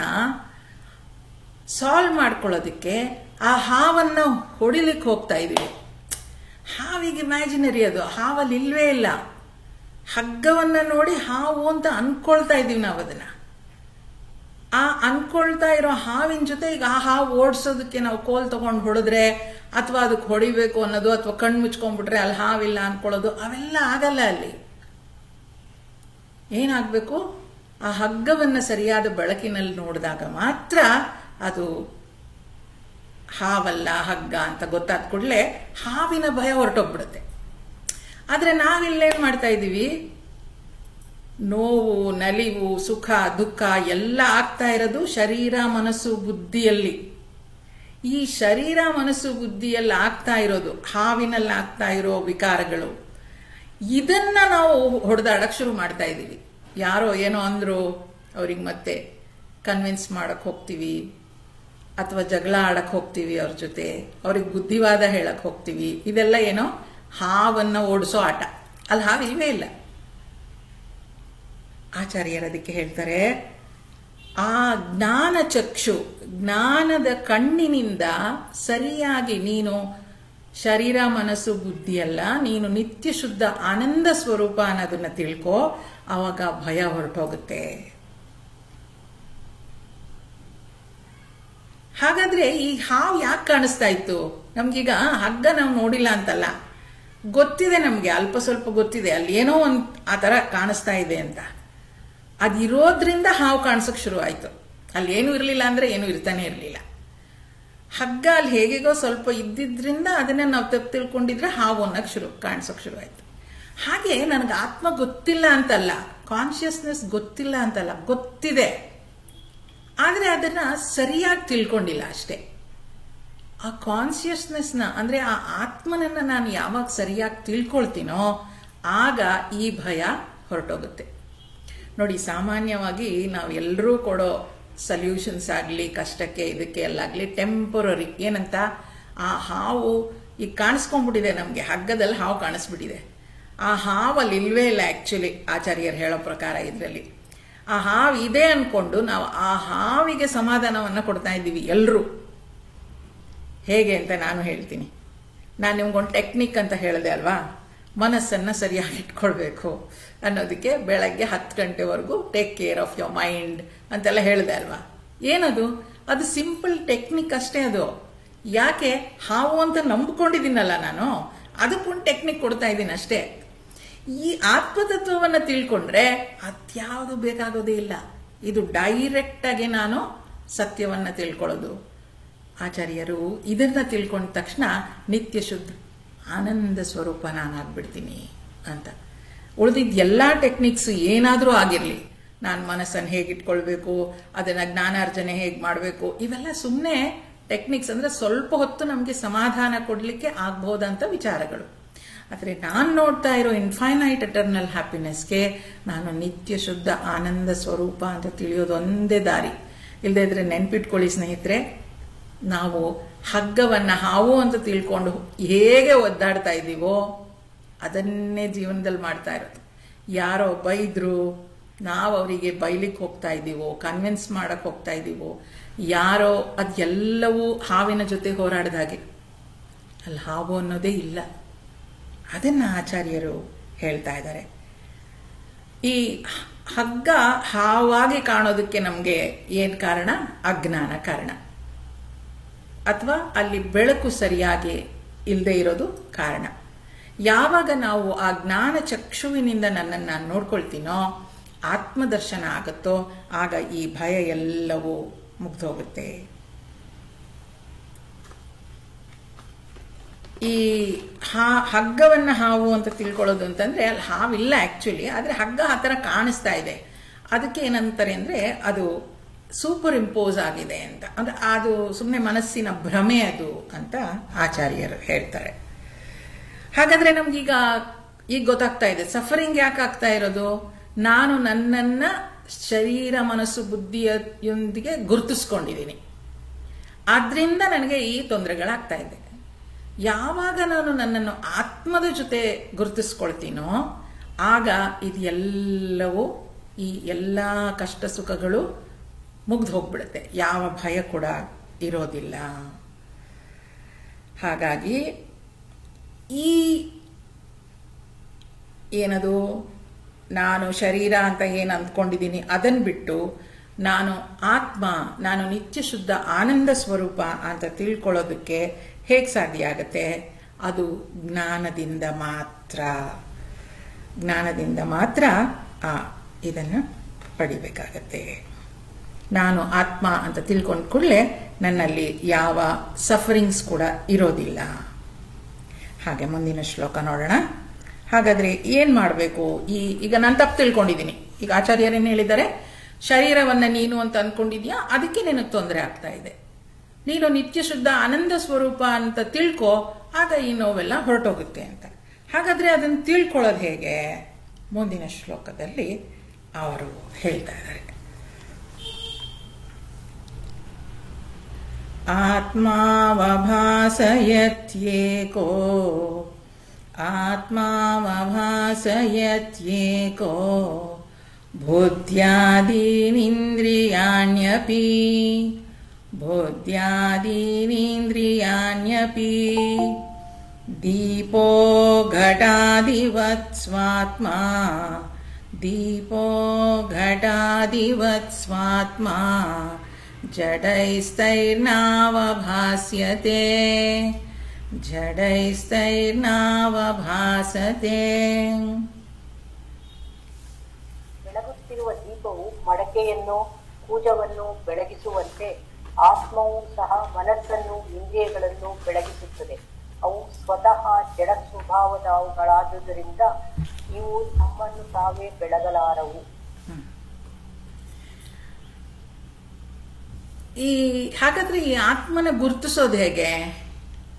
ಸಾಲ್ವ್ ಮಾಡ್ಕೊಳ್ಳೋದಿಕ್ಕೆ ಆ ಹಾವನ್ನ ಹೊಡಿಲಿಕ್ಕೆ ಹೋಗ್ತಾ ಇದೀವಿ. ಹಾವಿಗೆ ಇಮ್ಯಾಜಿನರಿ, ಅದು ಹಾವಲ್ಲಿ ಇಲ್ವೇ ಇಲ್ಲ. ಹಗ್ಗವನ್ನ ನೋಡಿ ಹಾವು ಅಂತ ಅನ್ಕೊಳ್ತಾ ಇದೀವಿ ನಾವು. ಅದನ್ನ ಆ ಅನ್ಕೊಳ್ತಾ ಇರೋ ಹಾವಿನ ಜೊತೆ ಈಗ ಆ ಹಾವು ಓಡಿಸೋದಕ್ಕೆ ನಾವು ಕೋಲ್ ತಗೊಂಡು ಹೊಡೆದ್ರೆ ಅಥವಾ ಅದಕ್ಕೆ ಹೊಡಿಬೇಕು ಅನ್ನೋದು ಅಥವಾ ಕಣ್ಣು ಮುಚ್ಕೊಂಡ್ಬಿಟ್ರೆ ಅಲ್ಲಿ ಹಾವಿಲ್ಲ ಅನ್ಕೊಳ್ಳೋದು ಅವೆಲ್ಲ ಆಗಲ್ಲ. ಅಲ್ಲಿ ಏನಾಗ್ಬೇಕು? ಆ ಹಗ್ಗವನ್ನ ಸರಿಯಾದ ಬೆಳಕಿನಲ್ಲಿ ನೋಡಿದಾಗ ಮಾತ್ರ ಅದು ಹಾವಲ್ಲ ಹಗ್ಗ ಅಂತ ಗೊತ್ತಾದ ಕೂಡಲೇ ಹಾವಿನ ಭಯ ಹೊರಟೋಗ್ಬಿಡುತ್ತೆ. ಆದ್ರೆ ನಾವಿಲ್ಲೇನ್ ಮಾಡ್ತಾ ಇದ್ದೀವಿ? ನೋವು, ನಲಿವು, ಸುಖ, ದುಃಖ ಎಲ್ಲ ಆಗ್ತಾ ಇರೋದು ಶರೀರ ಮನಸ್ಸು ಬುದ್ಧಿಯಲ್ಲಿ. ಈ ಶರೀರ ಮನಸ್ಸು ಬುದ್ಧಿಯಲ್ಲಿ ಆಗ್ತಾ ಇರೋದು, ಹಾವಿನಲ್ಲಿ ಆಗ್ತಾ ಇರೋ ವಿಕಾರಗಳು, ಇದನ್ನ ನಾವು ಹೊಡೆದಾಡಕ್ ಶುರು ಮಾಡ್ತಾ ಇದ್ದೀವಿ. ಯಾರೋ ಏನೋ ಅಂದ್ರು ಅವ್ರಿಗೆ ಮತ್ತೆ ಕನ್ವಿನ್ಸ್ ಮಾಡಕ್ ಹೋಗ್ತೀವಿ ಅಥವಾ ಜಗಳ ಆಡಕ್ ಹೋಗ್ತೀವಿ ಅವ್ರ ಜೊತೆ, ಅವ್ರಿಗೆ ಬುದ್ಧಿವಾದ ಹೇಳಕ್ ಹೋಗ್ತೀವಿ. ಇದೆಲ್ಲ ಏನೋ ಹಾವನ್ನ ಓಡಿಸೋ ಆಟ. ಅಲ್ಲಿ ಹಾವು ಇಲ್ವೇ ಇಲ್ಲ. ಆಚಾರ್ಯರು ಅದಕ್ಕೆ ಹೇಳ್ತಾರೆ, ಆ ಜ್ಞಾನ ಚಕ್ಷು, ಜ್ಞಾನದ ಕಣ್ಣಿನಿಂದ ಸರಿಯಾಗಿ ನೀನು ಶರೀರ ಮನಸ್ಸು ಬುದ್ಧಿಯಲ್ಲ, ನೀನು ನಿತ್ಯ ಶುದ್ಧ ಆನಂದ ಸ್ವರೂಪ ಅನ್ನೋದನ್ನ ತಿಳ್ಕೊ. ಅವಾಗ ಭಯ ಹೊರಟೋಗುತ್ತೆ. ಹಾಗಾದ್ರೆ ಈ ಹಾವು ಯಾಕೆ ಕಾಣಿಸ್ತಾ ಇತ್ತು ನಮ್ಗೀಗ? ಹಗ್ಗ ನಾವು ನೋಡಿಲ್ಲ ಅಂತಲ್ಲ, ಗೊತ್ತಿದೆ ನಮ್ಗೆ, ಅಲ್ಪ ಸ್ವಲ್ಪ ಗೊತ್ತಿದೆ ಅಲ್ಲಿ ಏನೋ ಒಂದ್ ಆ ತರ ಕಾಣಿಸ್ತಾ ಇದೆ ಅಂತ. ಅದಿರೋದ್ರಿಂದ ಹಾವು ಕಾಣಿಸಕ್ ಶುರು ಆಯ್ತು. ಅಲ್ಲಿ ಏನು ಇರಲಿಲ್ಲ ಅಂದ್ರೆ ಏನು ಇರ್ತಾನೆ ಇರಲಿಲ್ಲ. ಹಗ್ಗ ಅಲ್ಲಿ ಹೇಗೆಗೋ ಸ್ವಲ್ಪ ಇದ್ದಿದ್ರಿಂದ ಅದನ್ನ ನಾವು ತಪ್ಪು ತಿಳ್ಕೊಂಡಿದ್ರೆ ಹಾವು ಅನ್ನಕ್ ಕಾಣಿಸಕ್ ಶುರು ಆಯ್ತು. ಹಾಗೆ ನನಗೆ ಆತ್ಮ ಗೊತ್ತಿಲ್ಲ ಅಂತಲ್ಲ, ಕಾನ್ಶಿಯಸ್ನೆಸ್ ಗೊತ್ತಿಲ್ಲ ಅಂತಲ್ಲ, ಗೊತ್ತಿದೆ. ಆದ್ರೆ ಅದನ್ನ ಸರಿಯಾಗಿ ತಿಳ್ಕೊಂಡಿಲ್ಲ ಅಷ್ಟೇ. ಆ ಕಾನ್ಶಿಯಸ್ನೆಸ್ನ ಅಂದ್ರೆ ಆ ಆತ್ಮನನ್ನ ನಾನು ಯಾವಾಗ ಸರಿಯಾಗಿ ತಿಳ್ಕೊಳ್ತೀನೋ ಆಗ ಈ ಭಯ ಹೊರಟೋಗುತ್ತೆ. ನೋಡಿ, ಸಾಮಾನ್ಯವಾಗಿ ನಾವೆಲ್ಲರೂ ಕೊಡೋ ಸೊಲ್ಯೂಷನ್ಸ್ ಆಗಲಿ ಕಷ್ಟಕ್ಕೆ ಇದಕ್ಕೆ ಎಲ್ಲಾಗ್ಲಿ ಟೆಂಪರರಿ. ಏನಂತ? ಆ ಹಾವು ಈಗ ಕಾಣಿಸ್ಕೊಂಡ್ಬಿಟ್ಟಿದೆ ನಮ್ಗೆ, ಹಗ್ಗದಲ್ಲಿ ಹಾವು ಕಾಣಿಸ್ಬಿಟ್ಟಿದೆ. ಆ ಹಾವಲ್ಲಿ ಇಲ್ವೇ ಇಲ್ಲ ಆಕ್ಚುಲಿ, ಆಚಾರ್ಯರು ಹೇಳೋ ಪ್ರಕಾರ ಇದರಲ್ಲಿ. ಆ ಹಾವು ಇದೆ ಅನ್ಕೊಂಡು ನಾವು ಆ ಹಾವಿಗೆ ಸಮಾಧಾನವನ್ನ ಕೊಡ್ತಾ ಇದ್ದೀವಿ ಎಲ್ಲರೂ. ಹೇಗೆ ಅಂತ ನಾನು ಹೇಳ್ತೀನಿ. ನಾನು ನಿಮ್ಗೊಂದು ಟೆಕ್ನಿಕ್ ಅಂತ ಹೇಳಿದೆ ಅಲ್ವಾ, ಮನಸ್ಸನ್ನ ಸರಿಯಾಗಿ ಇಟ್ಕೊಳ್ಬೇಕು ಅನ್ನೋದಕ್ಕೆ ಬೆಳಗ್ಗೆ 10 ಗಂಟೆವರೆಗೂ take care of your mind ಅಂತೆಲ್ಲ ಹೇಳಿದೆ ಅಲ್ವಾ. ಏನದು? ಅದು ಸಿಂಪಲ್ ಟೆಕ್ನಿಕ್ ಅಷ್ಟೇ. ಅದು ಯಾಕೆ? ಹಾವು ಅಂತ ನಂಬಿಕೊಂಡಿದ್ದೀನಲ್ಲ ನಾನು, ಅದಕ್ಕೊಂದು ಟೆಕ್ನಿಕ್ ಕೊಡ್ತಾ ಇದ್ದೀನಿ ಅಷ್ಟೇ. ಈ ಆತ್ಮತತ್ವವನ್ನು ತಿಳ್ಕೊಂಡ್ರೆ ಅದ್ಯಾವುದು ಬೇಕಾಗೋದೇ ಇಲ್ಲ. ಇದು ಡೈರೆಕ್ಟ್ ಆಗಿ ನಾನು ಸತ್ಯವನ್ನ ತಿಳ್ಕೊಳ್ಳೋದು. ಆಚಾರ್ಯರು ಇದನ್ನ ತಿಳ್ಕೊಂಡ ತಕ್ಷಣ ನಿತ್ಯ ಶುದ್ಧ ಆನಂದ ಸ್ವರೂಪ ನಾನಾಗ್ಬಿಡ್ತೀನಿ ಅಂತ. ಉಳಿದಿದ್ದ ಎಲ್ಲ ಟೆಕ್ನಿಕ್ಸ್ ಏನಾದರೂ ಆಗಿರಲಿ, ನಾನು ಮನಸ್ಸನ್ನು ಹೇಗಿಟ್ಕೊಳ್ಬೇಕು, ಅದನ್ನ ಜ್ಞಾನಾರ್ಜನೆ ಹೇಗೆ ಮಾಡಬೇಕು, ಇವೆಲ್ಲ ಸುಮ್ಮನೆ ಟೆಕ್ನಿಕ್ಸ್. ಅಂದ್ರೆ ಸ್ವಲ್ಪ ಹೊತ್ತು ನಮಗೆ ಸಮಾಧಾನ ಕೊಡ್ಲಿಕ್ಕೆ ಆಗ್ಬಹುದಂತ ವಿಚಾರಗಳು. ಆದರೆ ನಾನು ನೋಡ್ತಾ ಇರೋ ಇನ್ಫೈನೈಟ್ ಎಟರ್ನಲ್ ಹ್ಯಾಪಿನೆಸ್ಗೆ ನಾನು ನಿತ್ಯ ಶುದ್ಧ ಆನಂದ ಸ್ವರೂಪ ಅಂತ ತಿಳಿಯೋದು ಒಂದೇ ದಾರಿ. ಇಲ್ಲದೆ ಇದ್ರೆ ನೆನ್ಪಿಟ್ಕೊಳ್ಳಿ ಸ್ನೇಹಿತರೆ, ನಾವು ಹಗ್ಗವನ್ನ ಹಾವು ಅಂತ ತಿಳ್ಕೊಂಡು ಹೇಗೆ ಒದ್ದಾಡ್ತಾ ಇದ್ದೀವೋ ಅದನ್ನೇ ಜೀವನದಲ್ಲಿ ಮಾಡ್ತಾ ಇರೋದು. ಯಾರೋ ಬೈದ್ರು, ನಾವು ಅವರಿಗೆ ಬೈಲಿಕ್ಕೆ ಹೋಗ್ತಾ ಇದ್ದೀವೋ, ಕನ್ವಿನ್ಸ್ ಮಾಡಕ್ ಹೋಗ್ತಾ ಇದ್ದೀವೋ, ಯಾರೋ ಅದೆಲ್ಲವೂ ಹಾವಿನ ಜೊತೆ ಹೋರಾಡಿದ ಹಾಗೆ. ಅಲ್ಲಿ ಹಾವು ಅನ್ನೋದೇ ಇಲ್ಲ. ಅದನ್ನ ಆಚಾರ್ಯರು ಹೇಳ್ತಾ ಇದ್ದಾರೆ. ಈ ಹಗ್ಗ ಹಾವಾಗಿ ಕಾಣೋದಕ್ಕೆ ನಮಗೆ ಏನ್ ಕಾರಣ? ಅಜ್ಞಾನ ಕಾರಣ, ಅಥವಾ ಅಲ್ಲಿ ಬೆಳಕು ಸರಿಯಾಗಿ ಇಲ್ಲದೆ ಇರೋದು ಕಾರಣ. ಯಾವಾಗ ನಾವು ಆ ಜ್ಞಾನ ಚಕ್ಷುವಿನಿಂದ ನನ್ನನ್ನು ನಾನು ನೋಡ್ಕೊಳ್ತೀನೋ, ಆತ್ಮದರ್ಶನ ಆಗುತ್ತೋ, ಆಗ ಈ ಭಯ ಎಲ್ಲವೂ ಮುಗ್ದೋಗುತ್ತೆ. ಈ ಹಗ್ಗವನ್ನ ಹಾವು ಅಂತ ತಿಳ್ಕೊಳ್ಳೋದು ಅಂತಂದ್ರೆ ಅಲ್ಲಿ ಹಾವಿಲ್ಲ ಆಕ್ಚುಲಿ, ಆದ್ರೆ ಹಗ್ಗ ಆ ಥರ ಕಾಣಿಸ್ತಾ ಇದೆ. ಅದಕ್ಕೆ ಏನಂತಾರೆ ಅಂದ್ರೆ ಅದು ಸೂಪರ್ ಇಂಪೋಸ್ ಆಗಿದೆ ಅಂತ. ಅಂದ್ರೆ ಅದು ಸುಮ್ಮನೆ ಮನಸ್ಸಿನ ಭ್ರಮೆ ಅದು ಅಂತ ಆಚಾರ್ಯರು ಹೇಳ್ತಾರೆ. ಹಾಗಾದ್ರೆ ನಮ್ಗೀಗ ಈಗ ಗೊತ್ತಾಗ್ತಾ ಇದೆ ಸಫರಿಂಗ್ ಯಾಕೆ ಆಗ್ತಾ ಇರೋದು. ನಾನು ನನ್ನನ್ನ ಶರೀರ ಮನಸ್ಸು ಬುದ್ಧಿಯೊಂದಿಗೆ ಗುರುತಿಸ್ಕೊಂಡಿದ್ದೀನಿ, ಆದ್ರಿಂದ ನನಗೆ ಈ ತೊಂದರೆಗಳಾಗ್ತಾ ಇದೆ. ಯಾವಾಗ ನಾನು ನನ್ನನ್ನು ಆತ್ಮದ ಜೊತೆ ಗುರುತಿಸ್ಕೊಳ್ತೀನೋ ಆಗ ಇದೆಲ್ಲವೂ, ಈ ಎಲ್ಲ ಕಷ್ಟ ಸುಖಗಳು ಮುಗ್ದು ಹೋಗ್ಬಿಡುತ್ತೆ, ಯಾವ ಭಯ ಕೂಡ ಇರೋದಿಲ್ಲ. ಹಾಗಾಗಿ ಈ ಏನದು ನಾನು ಶರೀರ ಅಂತ ಏನು ಅಂದ್ಕೊಂಡಿದ್ದೀನಿ ಅದನ್ನು ಬಿಟ್ಟು ನಾನು ಆತ್ಮ, ನಾನು ನಿತ್ಯ ಶುದ್ಧ ಆನಂದ ಸ್ವರೂಪ ಅಂತ ತಿಳ್ಕೊಳ್ಳೋದಕ್ಕೆ ಹೇಗೆ ಸಾಧ್ಯ ಆಗತ್ತೆ? ಅದು ಜ್ಞಾನದಿಂದ ಮಾತ್ರ. ಜ್ಞಾನದಿಂದ ಮಾತ್ರ ಇದನ್ನು ಪಡಿಬೇಕಾಗತ್ತೆ. ನಾನು ಆತ್ಮ ಅಂತ ತಿಳ್ಕೊಂಡ ಕೂಡಲೇ ನನ್ನಲ್ಲಿ ಯಾವ ಸಫರಿಂಗ್ಸ್ ಕೂಡ ಇರೋದಿಲ್ಲ. ಹಾಗೆ ಮುಂದಿನ ಶ್ಲೋಕ ನೋಡೋಣ. ಹಾಗಾದ್ರೆ ಏನ್ ಮಾಡಬೇಕು? ಈಗ ನಾನು ತಪ್ಪು ತಿಳ್ಕೊಂಡಿದ್ದೀನಿ. ಈಗ ಆಚಾರ್ಯರೇನು ಹೇಳಿದ್ದಾರೆ? ಶರೀರವನ್ನ ನೀನು ಅಂತ ಅನ್ಕೊಂಡಿದ್ಯಾ, ಅದಕ್ಕೆ ನಿನಗೆ ತೊಂದರೆ ಆಗ್ತಾ ಇದೆ. ನೀನು ನಿತ್ಯ ಶುದ್ಧ ಆನಂದ ಸ್ವರೂಪ ಅಂತ ತಿಳ್ಕೊ, ಆಗ ಈ ನೋವೆಲ್ಲ ಹೊರಟೋಗುತ್ತೆ ಅಂತ. ಹಾಗಾದ್ರೆ ಅದನ್ನು ತಿಳ್ಕೊಳ್ಳೋದು ಹೇಗೆ? ಮುಂದಿನ ಶ್ಲೋಕದಲ್ಲಿ ಅವರು ಹೇಳ್ತಾ ಇದ್ದಾರೆ. ಆತ್ಮಾವಭಾಸಯತ್ಯೇಕೋ ಆತ್ಮಾವಭಾಸಯತ್ಯೇಕೋ ಬುದ್ಧ್ಯಾದೀನಿಂದ್ರಿಯಾಣ್ಯಪಿ ಬುದ್ಧ್ಯಾದೀನಿಂದ್ರಿಯಾಣ್ಯಪಿ ದೀಪೋ ಘಟಾದಿವತ್ ಸ್ವಾತ್ಮಾ ದೀಪೋ ಘಟಾದಿವತ್ ಸ್ವಾತ್ಮಾ ಜಡೈಸ್ತೈರ್ನಾವಭಾಸ್ಯತೆ ಜಡೈಸ್ತೈರ್ನಾವಭಾಸತೆ. ಬೆಳಗುತ್ತಿರುವ ದೀಪವು ಮಡಕೆಯನ್ನು ಕೂಜವನ್ನು ಬೆಳಗಿಸುವಂತೆ ಆತ್ಮವು ಸಹ ಮನಸ್ಸನ್ನು ಇಂದ್ರಿಯಗಳನ್ನು ಬೆಳಗಿಸುತ್ತದೆ. ಅವು ಸ್ವತಃ ಜಡ ಸ್ವಭಾವದವುಗಳಾದುದರಿಂದ ಇವು ತಮ್ಮನ್ನು ತಾವೇ ಬೆಳಗಲಾರವು. ಹಾಗಾದ್ರೆ ಈ ಆತ್ಮನ ಗುರುತಿಸೋದು ಹೇಗೆ?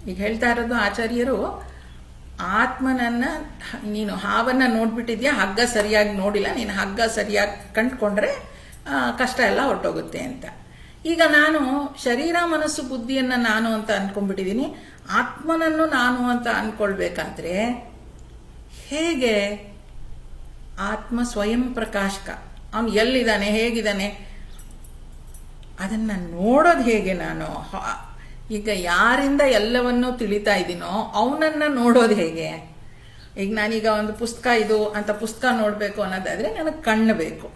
ಈಗ ಹೇಳ್ತಾ ಇರೋದು ಆಚಾರ್ಯರು, ಆತ್ಮನನ್ನ ನೀನು ಹಾವನ್ನ ನೋಡ್ಬಿಟ್ಟಿದ್ಯಾ, ಹಗ್ಗ ಸರಿಯಾಗಿ ನೋಡಿಲ್ಲ, ನೀನು ಹಗ್ಗ ಸರಿಯಾಗಿ ಕಂಡುಕೊಂಡ್ರೆ ಕಷ್ಟ ಎಲ್ಲ ಹೊರಟೋಗುತ್ತೆ ಅಂತ. ಈಗ ನಾನು ಶರೀರ ಮನಸ್ಸು ಬುದ್ಧಿಯನ್ನ ನಾನು ಅಂತ ಅನ್ಕೊಂಡ್ಬಿಟ್ಟಿದ್ದೀನಿ, ಆತ್ಮನನ್ನು ನಾನು ಅಂತ ಅನ್ಕೊಳ್ಬೇಕಾದ್ರೆ ಹೇಗೆ? ಆತ್ಮ ಸ್ವಯಂ ಪ್ರಕಾಶಕ, ಅವನು ಎಲ್ಲಿದ್ದಾನೆ, ಹೇಗಿದ್ದಾನೆ, ಅದನ್ನ ನೋಡೋದು ಹೇಗೆ? ನಾನು ಈಗ ಯಾರಿಂದ ಎಲ್ಲವನ್ನೂ ತಿಳಿತಾ ಇದ್ದೀನೋ ಅವನನ್ನ ನೋಡೋದು ಹೇಗೆ? ಈಗ ನಾನೀಗ ಒಂದು ಪುಸ್ತಕ ಇದು ಅಂತ ಪುಸ್ತಕ ನೋಡಬೇಕು ಅನ್ನೋದಾದ್ರೆ ನನಗೆ ಕಣ್ಣು ಬೇಕು.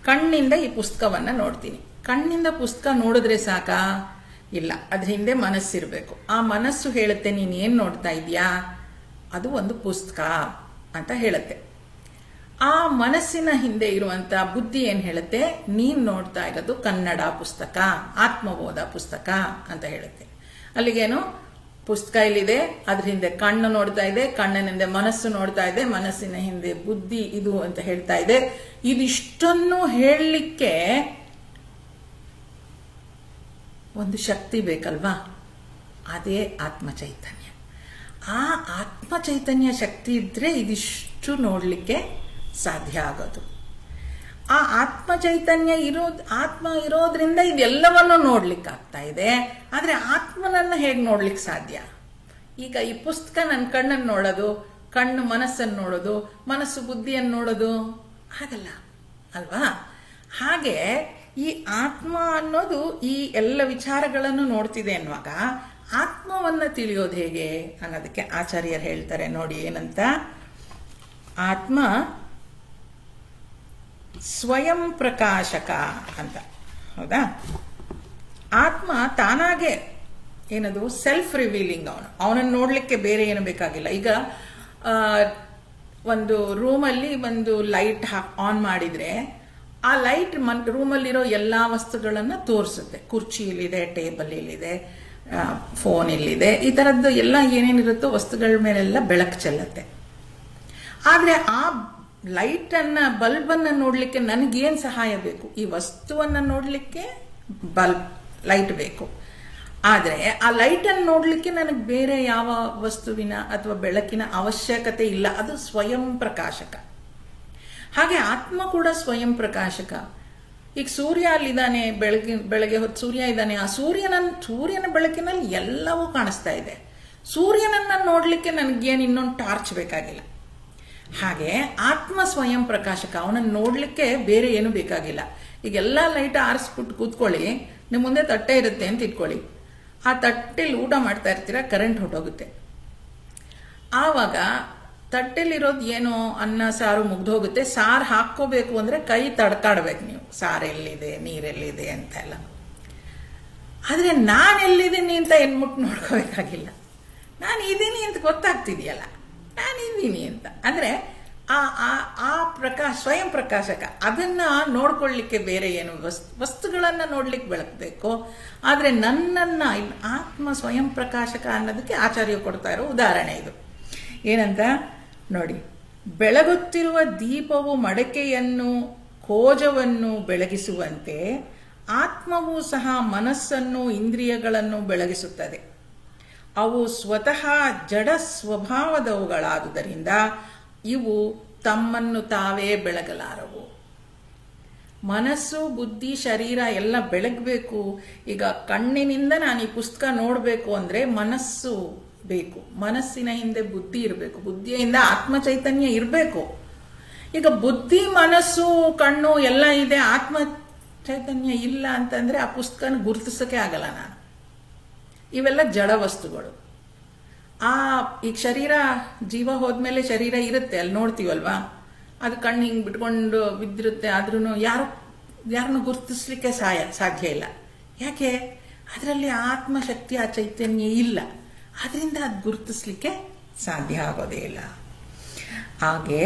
ಕಣ್ಣಿಂದ ಈ ಪುಸ್ತಕವನ್ನ ನೋಡ್ತೀನಿ. ಕಣ್ಣಿಂದ ಪುಸ್ತಕ ನೋಡಿದ್ರೆ ಸಾಕಾ? ಇಲ್ಲ, ಅದ್ರ ಹಿಂದೆ ಮನಸ್ಸಿರಬೇಕು. ಆ ಮನಸ್ಸು ಹೇಳುತ್ತೆ ನೀನ್ ಏನ್ ನೋಡ್ತಾ ಇದೀಯಾ, ಅದು ಒಂದು ಪುಸ್ತಕ ಅಂತ ಹೇಳುತ್ತೆ. ಆ ಮನಸ್ಸಿನ ಹಿಂದೆ ಇರುವಂತ ಬುದ್ಧಿ ಏನ್ ಹೇಳುತ್ತೆ, ನೀನ್ ನೋಡ್ತಾ ಇರೋದು ಕನ್ನಡ ಪುಸ್ತಕ, ಆತ್ಮಬೋಧ ಪುಸ್ತಕ ಅಂತ ಹೇಳುತ್ತೆ. ಅಲ್ಲಿಗೇನು, ಪುಸ್ತಕ ಇಲ್ಲಿದೆ, ಅದ್ರ ಹಿಂದೆ ಕಣ್ಣು ನೋಡ್ತಾ ಇದೆ, ಕಣ್ಣಿನ ಹಿಂದೆ ಮನಸ್ಸು ನೋಡ್ತಾ ಇದೆ, ಮನಸ್ಸಿನ ಹಿಂದೆ ಬುದ್ಧಿ ಇದು ಅಂತ ಹೇಳ್ತಾ ಇದೆ. ಇದಿಷ್ಟನ್ನು ಹೇಳಲಿಕ್ಕೆ ಒಂದು ಶಕ್ತಿ ಬೇಕಲ್ವಾ, ಅದೇ ಆತ್ಮ ಚೈತನ್ಯ. ಆ ಆತ್ಮ ಚೈತನ್ಯ ಶಕ್ತಿ ಇದ್ರೆ ಇದಿಷ್ಟು ನೋಡ್ಲಿಕ್ಕೆ ಸಾಧ್ಯ ಆಗೋದು. ಆ ಆತ್ಮ ಚೈತನ್ಯ ಆತ್ಮ ಇರೋದ್ರಿಂದ ಇದೆಲ್ಲವನ್ನು ನೋಡ್ಲಿಕ್ಕೆ ಆಗ್ತಾ ಇದೆ. ಆದ್ರೆ ಆತ್ಮನನ್ನ ಹೇಗೆ ನೋಡ್ಲಿಕ್ಕೆ ಸಾಧ್ಯ? ಈಗ ಈ ಪುಸ್ತಕ ನನ್ನ ಕಣ್ಣನ್ನು ನೋಡೋದು, ಕಣ್ಣು ಮನಸ್ಸನ್ನು ನೋಡೋದು, ಮನಸ್ಸು ಬುದ್ಧಿಯನ್ನು ನೋಡೋದು ಆಗಲ್ಲ ಅಲ್ವಾ? ಹಾಗೆ ಈ ಆತ್ಮ ಅನ್ನೋದು ಈ ಎಲ್ಲ ವಿಚಾರಗಳನ್ನು ನೋಡ್ತಿದೆ ಅನ್ನುವಾಗ ಆತ್ಮವನ್ನ ತಿಳಿಯೋದು ಹೇಗೆ ಅನ್ನೋದಕ್ಕೆ ಆಚಾರ್ಯರು ಹೇಳ್ತಾರೆ ನೋಡಿ, ಏನಂತ. ಆತ್ಮ ಸ್ವಯಂ ಪ್ರಕಾಶಕ ಅಂತ. ಹೌದಾ? ಆತ್ಮ ತಾನಾಗೆ ಏನದು ಸೆಲ್ಫ್ ರಿವೀಲಿಂಗ್. ಅವನನ್ನು ನೋಡ್ಲಿಕ್ಕೆ ಬೇರೆ ಏನು ಬೇಕಾಗಿಲ್ಲ. ಈಗ ಒಂದು ರೂಮಲ್ಲಿ ಒಂದು ಲೈಟ್ ಆನ್ ಮಾಡಿದ್ರೆ ಆ ಲೈಟ್ ರೂಮಲ್ಲಿರೋ ಎಲ್ಲಾ ವಸ್ತುಗಳನ್ನ ತೋರಿಸುತ್ತೆ. ಕುರ್ಚಿ ಇಲ್ಲಿದೆ, ಟೇಬಲ್ ಇಲ್ಲಿದೆ, ಫೋನ್ ಇಲ್ಲಿದೆ, ಈ ತರದ್ದು ಎಲ್ಲ ಏನೇನಿರುತ್ತೋ ವಸ್ತುಗಳ ಮೇಲೆಲ್ಲ ಬೆಳಕು ಚೆಲ್ಲುತ್ತೆ. ಆದ್ರೆ ಆ ಲೈಟ್ ಅನ್ನ, ಬಲ್ಬ್ ಅನ್ನ ನೋಡ್ಲಿಕ್ಕೆ ನನಗೇನ್ ಸಹಾಯ ಬೇಕು? ಈ ವಸ್ತುವನ್ನ ನೋಡ್ಲಿಕ್ಕೆ ಲೈಟ್ ಬೇಕು. ಆದ್ರೆ ಆ ಲೈಟ್ ಅನ್ನು ನೋಡ್ಲಿಕ್ಕೆ ನನಗೆ ಬೇರೆ ಯಾವ ವಸ್ತುವಿನ ಅಥವಾ ಬೆಳಕಿನ ಅವಶ್ಯಕತೆ ಇಲ್ಲ. ಅದು ಸ್ವಯಂ ಪ್ರಕಾಶಕ. ಹಾಗೆ ಆತ್ಮ ಕೂಡ ಸ್ವಯಂ ಪ್ರಕಾಶಕ. ಈಗ ಸೂರ್ಯ ಅಲ್ಲಿದ್ದಾನೆ, ಬೆಳಗ್ಗೆ ಹೊತ್ತು ಸೂರ್ಯ ಇದ್ದಾನೆ. ಆ ಸೂರ್ಯನ ಬೆಳಕಿನಲ್ಲಿ ಎಲ್ಲವೂ ಕಾಣಿಸ್ತಾ ಇದೆ. ಸೂರ್ಯನನ್ನ ನೋಡ್ಲಿಕ್ಕೆ ನನಗೇನು ಇನ್ನೊಂದು ಟಾರ್ಚ್ ಬೇಕಾಗಿಲ್ಲ. ಹಾಗೆ ಆತ್ಮ ಸ್ವಯಂ ಪ್ರಕಾಶಕ. ಅವನನ್ನು ನೋಡ್ಲಿಕ್ಕೆ ಬೇರೆ ಏನು ಬೇಕಾಗಿಲ್ಲ. ಈಗೆಲ್ಲ ಲೈಟ್ ಆರಿಸ್ಬಿಟ್ಟು ಕೂತ್ಕೊಳ್ಳಿ, ನಿಮ್ಮ ಮುಂದೆ ತಟ್ಟೆ ಇರುತ್ತೆ ಅಂತ ಇಟ್ಕೊಳ್ಳಿ. ಆ ತಟ್ಟೆಲಿ ಊಟ ಮಾಡ್ತಾ ಇರ್ತೀರಾ, ಕರೆಂಟ್ ಹೊಟ್ಟೋಗುತ್ತೆ. ಆವಾಗ ತಟ್ಟೆಲಿರೋದು ಏನೋ ಅನ್ನ ಸಾರು ಮುಗ್ದೋಗುತ್ತೆ. ಸಾರು ಹಾಕೋಬೇಕು ಅಂದ್ರೆ ಕೈ ತಡ್ಕಾಡ್ಬೇಕು ನೀವು, ಸಾರು ಎಲ್ಲಿದೆ, ನೀರೆಲ್ಲಿದೆ ಅಂತ ಎಲ್ಲ. ಆದ್ರೆ ನಾನು ಎಲ್ಲಿದ್ದೀನಿ ಅಂತ ಏನ್ಬಿಟ್ಟು ನೋಡ್ಕೋಬೇಕಾಗಿಲ್ಲ. ನಾನು ಇದ್ದೀನಿ ಅಂತ ಗೊತ್ತಾಗ್ತಿದೆಯಲ್ಲ, ನಾನಿದ್ದೀನಿ ಅಂತ. ಅಂದ್ರೆ ಆ ಸ್ವಯಂ ಪ್ರಕಾಶಕ. ಅದನ್ನ ನೋಡ್ಕೊಳ್ಳಿಕ್ಕೆ ಬೇರೆ ಏನು ವಸ್ತುಗಳನ್ನ ನೋಡ್ಲಿಕ್ಕೆ ಬೆಳಕಬೇಕು. ಆದ್ರೆ ನನ್ನನ್ನ ಆತ್ಮ ಸ್ವಯಂ ಪ್ರಕಾಶಕ ಅನ್ನೋದಕ್ಕೆ ಆಚಾರ್ಯ ಕೊಡ್ತಾ ಇರೋ ಉದಾಹರಣೆ ಇದು. ಏನಂತ ನೋಡಿ, ಬೆಳಗುತ್ತಿರುವ ದೀಪವು ಮಡಕೆಯನ್ನು, ಕೋಜವನ್ನು ಬೆಳಗಿಸುವಂತೆ ಆತ್ಮವು ಸಹ ಮನಸ್ಸನ್ನು, ಇಂದ್ರಿಯಗಳನ್ನು ಬೆಳಗಿಸುತ್ತದೆ. ಅವು ಸ್ವತಃ ಜಡ ಸ್ವಭಾವದವುಗಳಾದುದರಿಂದ ಇವು ತಮ್ಮನ್ನು ತಾವೇ ಬೆಳಗಲಾರವು. ಮನಸ್ಸು, ಬುದ್ಧಿ, ಶರೀರ ಎಲ್ಲ ಬೆಳಗಬೇಕು. ಈಗ ಕಣ್ಣಿನಿಂದ ನಾನು ಈ ಪುಸ್ತಕ ನೋಡಬೇಕು ಅಂದ್ರೆ ಮನಸ್ಸು ಬೇಕು, ಮನಸ್ಸಿನ ಹಿಂದೆ ಬುದ್ಧಿ ಇರಬೇಕು, ಬುದ್ಧಿಯಿಂದ ಆತ್ಮ ಚೈತನ್ಯ ಇರಬೇಕು. ಈಗ ಬುದ್ಧಿ, ಮನಸ್ಸು, ಕಣ್ಣು ಎಲ್ಲ ಇದೆ, ಆತ್ಮ ಚೈತನ್ಯ ಇಲ್ಲ ಅಂತಂದ್ರೆ ಆ ಪುಸ್ತಕನ ಗುರುತಿಸಕ್ಕೆ ಆಗಲ್ಲ ನಾನು. ಇವೆಲ್ಲ ಜಡ ವಸ್ತುಗಳು. ಈಗ ಶರೀರ, ಜೀವ ಹೋದ್ಮೇಲೆ ಶರೀರ ಇರುತ್ತೆ, ಅಲ್ಲಿ ನೋಡ್ತೀವಲ್ವಾ, ಅದು ಕಣ್ಣು ಹಿಂಗ್ ಬಿಟ್ಕೊಂಡು ಬಿದ್ದಿರುತ್ತೆ. ಆದ್ರೂ ಯಾರನ್ನು ಗುರುತಿಸ್ಲಿಕ್ಕೆ ಸಾಧ್ಯ ಇಲ್ಲ. ಯಾಕೆ? ಅದರಲ್ಲಿ ಆತ್ಮಶಕ್ತಿ, ಆ ಚೈತನ್ಯ ಇಲ್ಲ. ಅದರಿಂದ ಅದು ಗುರುತಿಸ್ಲಿಕ್ಕೆ ಸಾಧ್ಯ ಆಗೋದೇ ಇಲ್ಲ. ಹಾಗೆ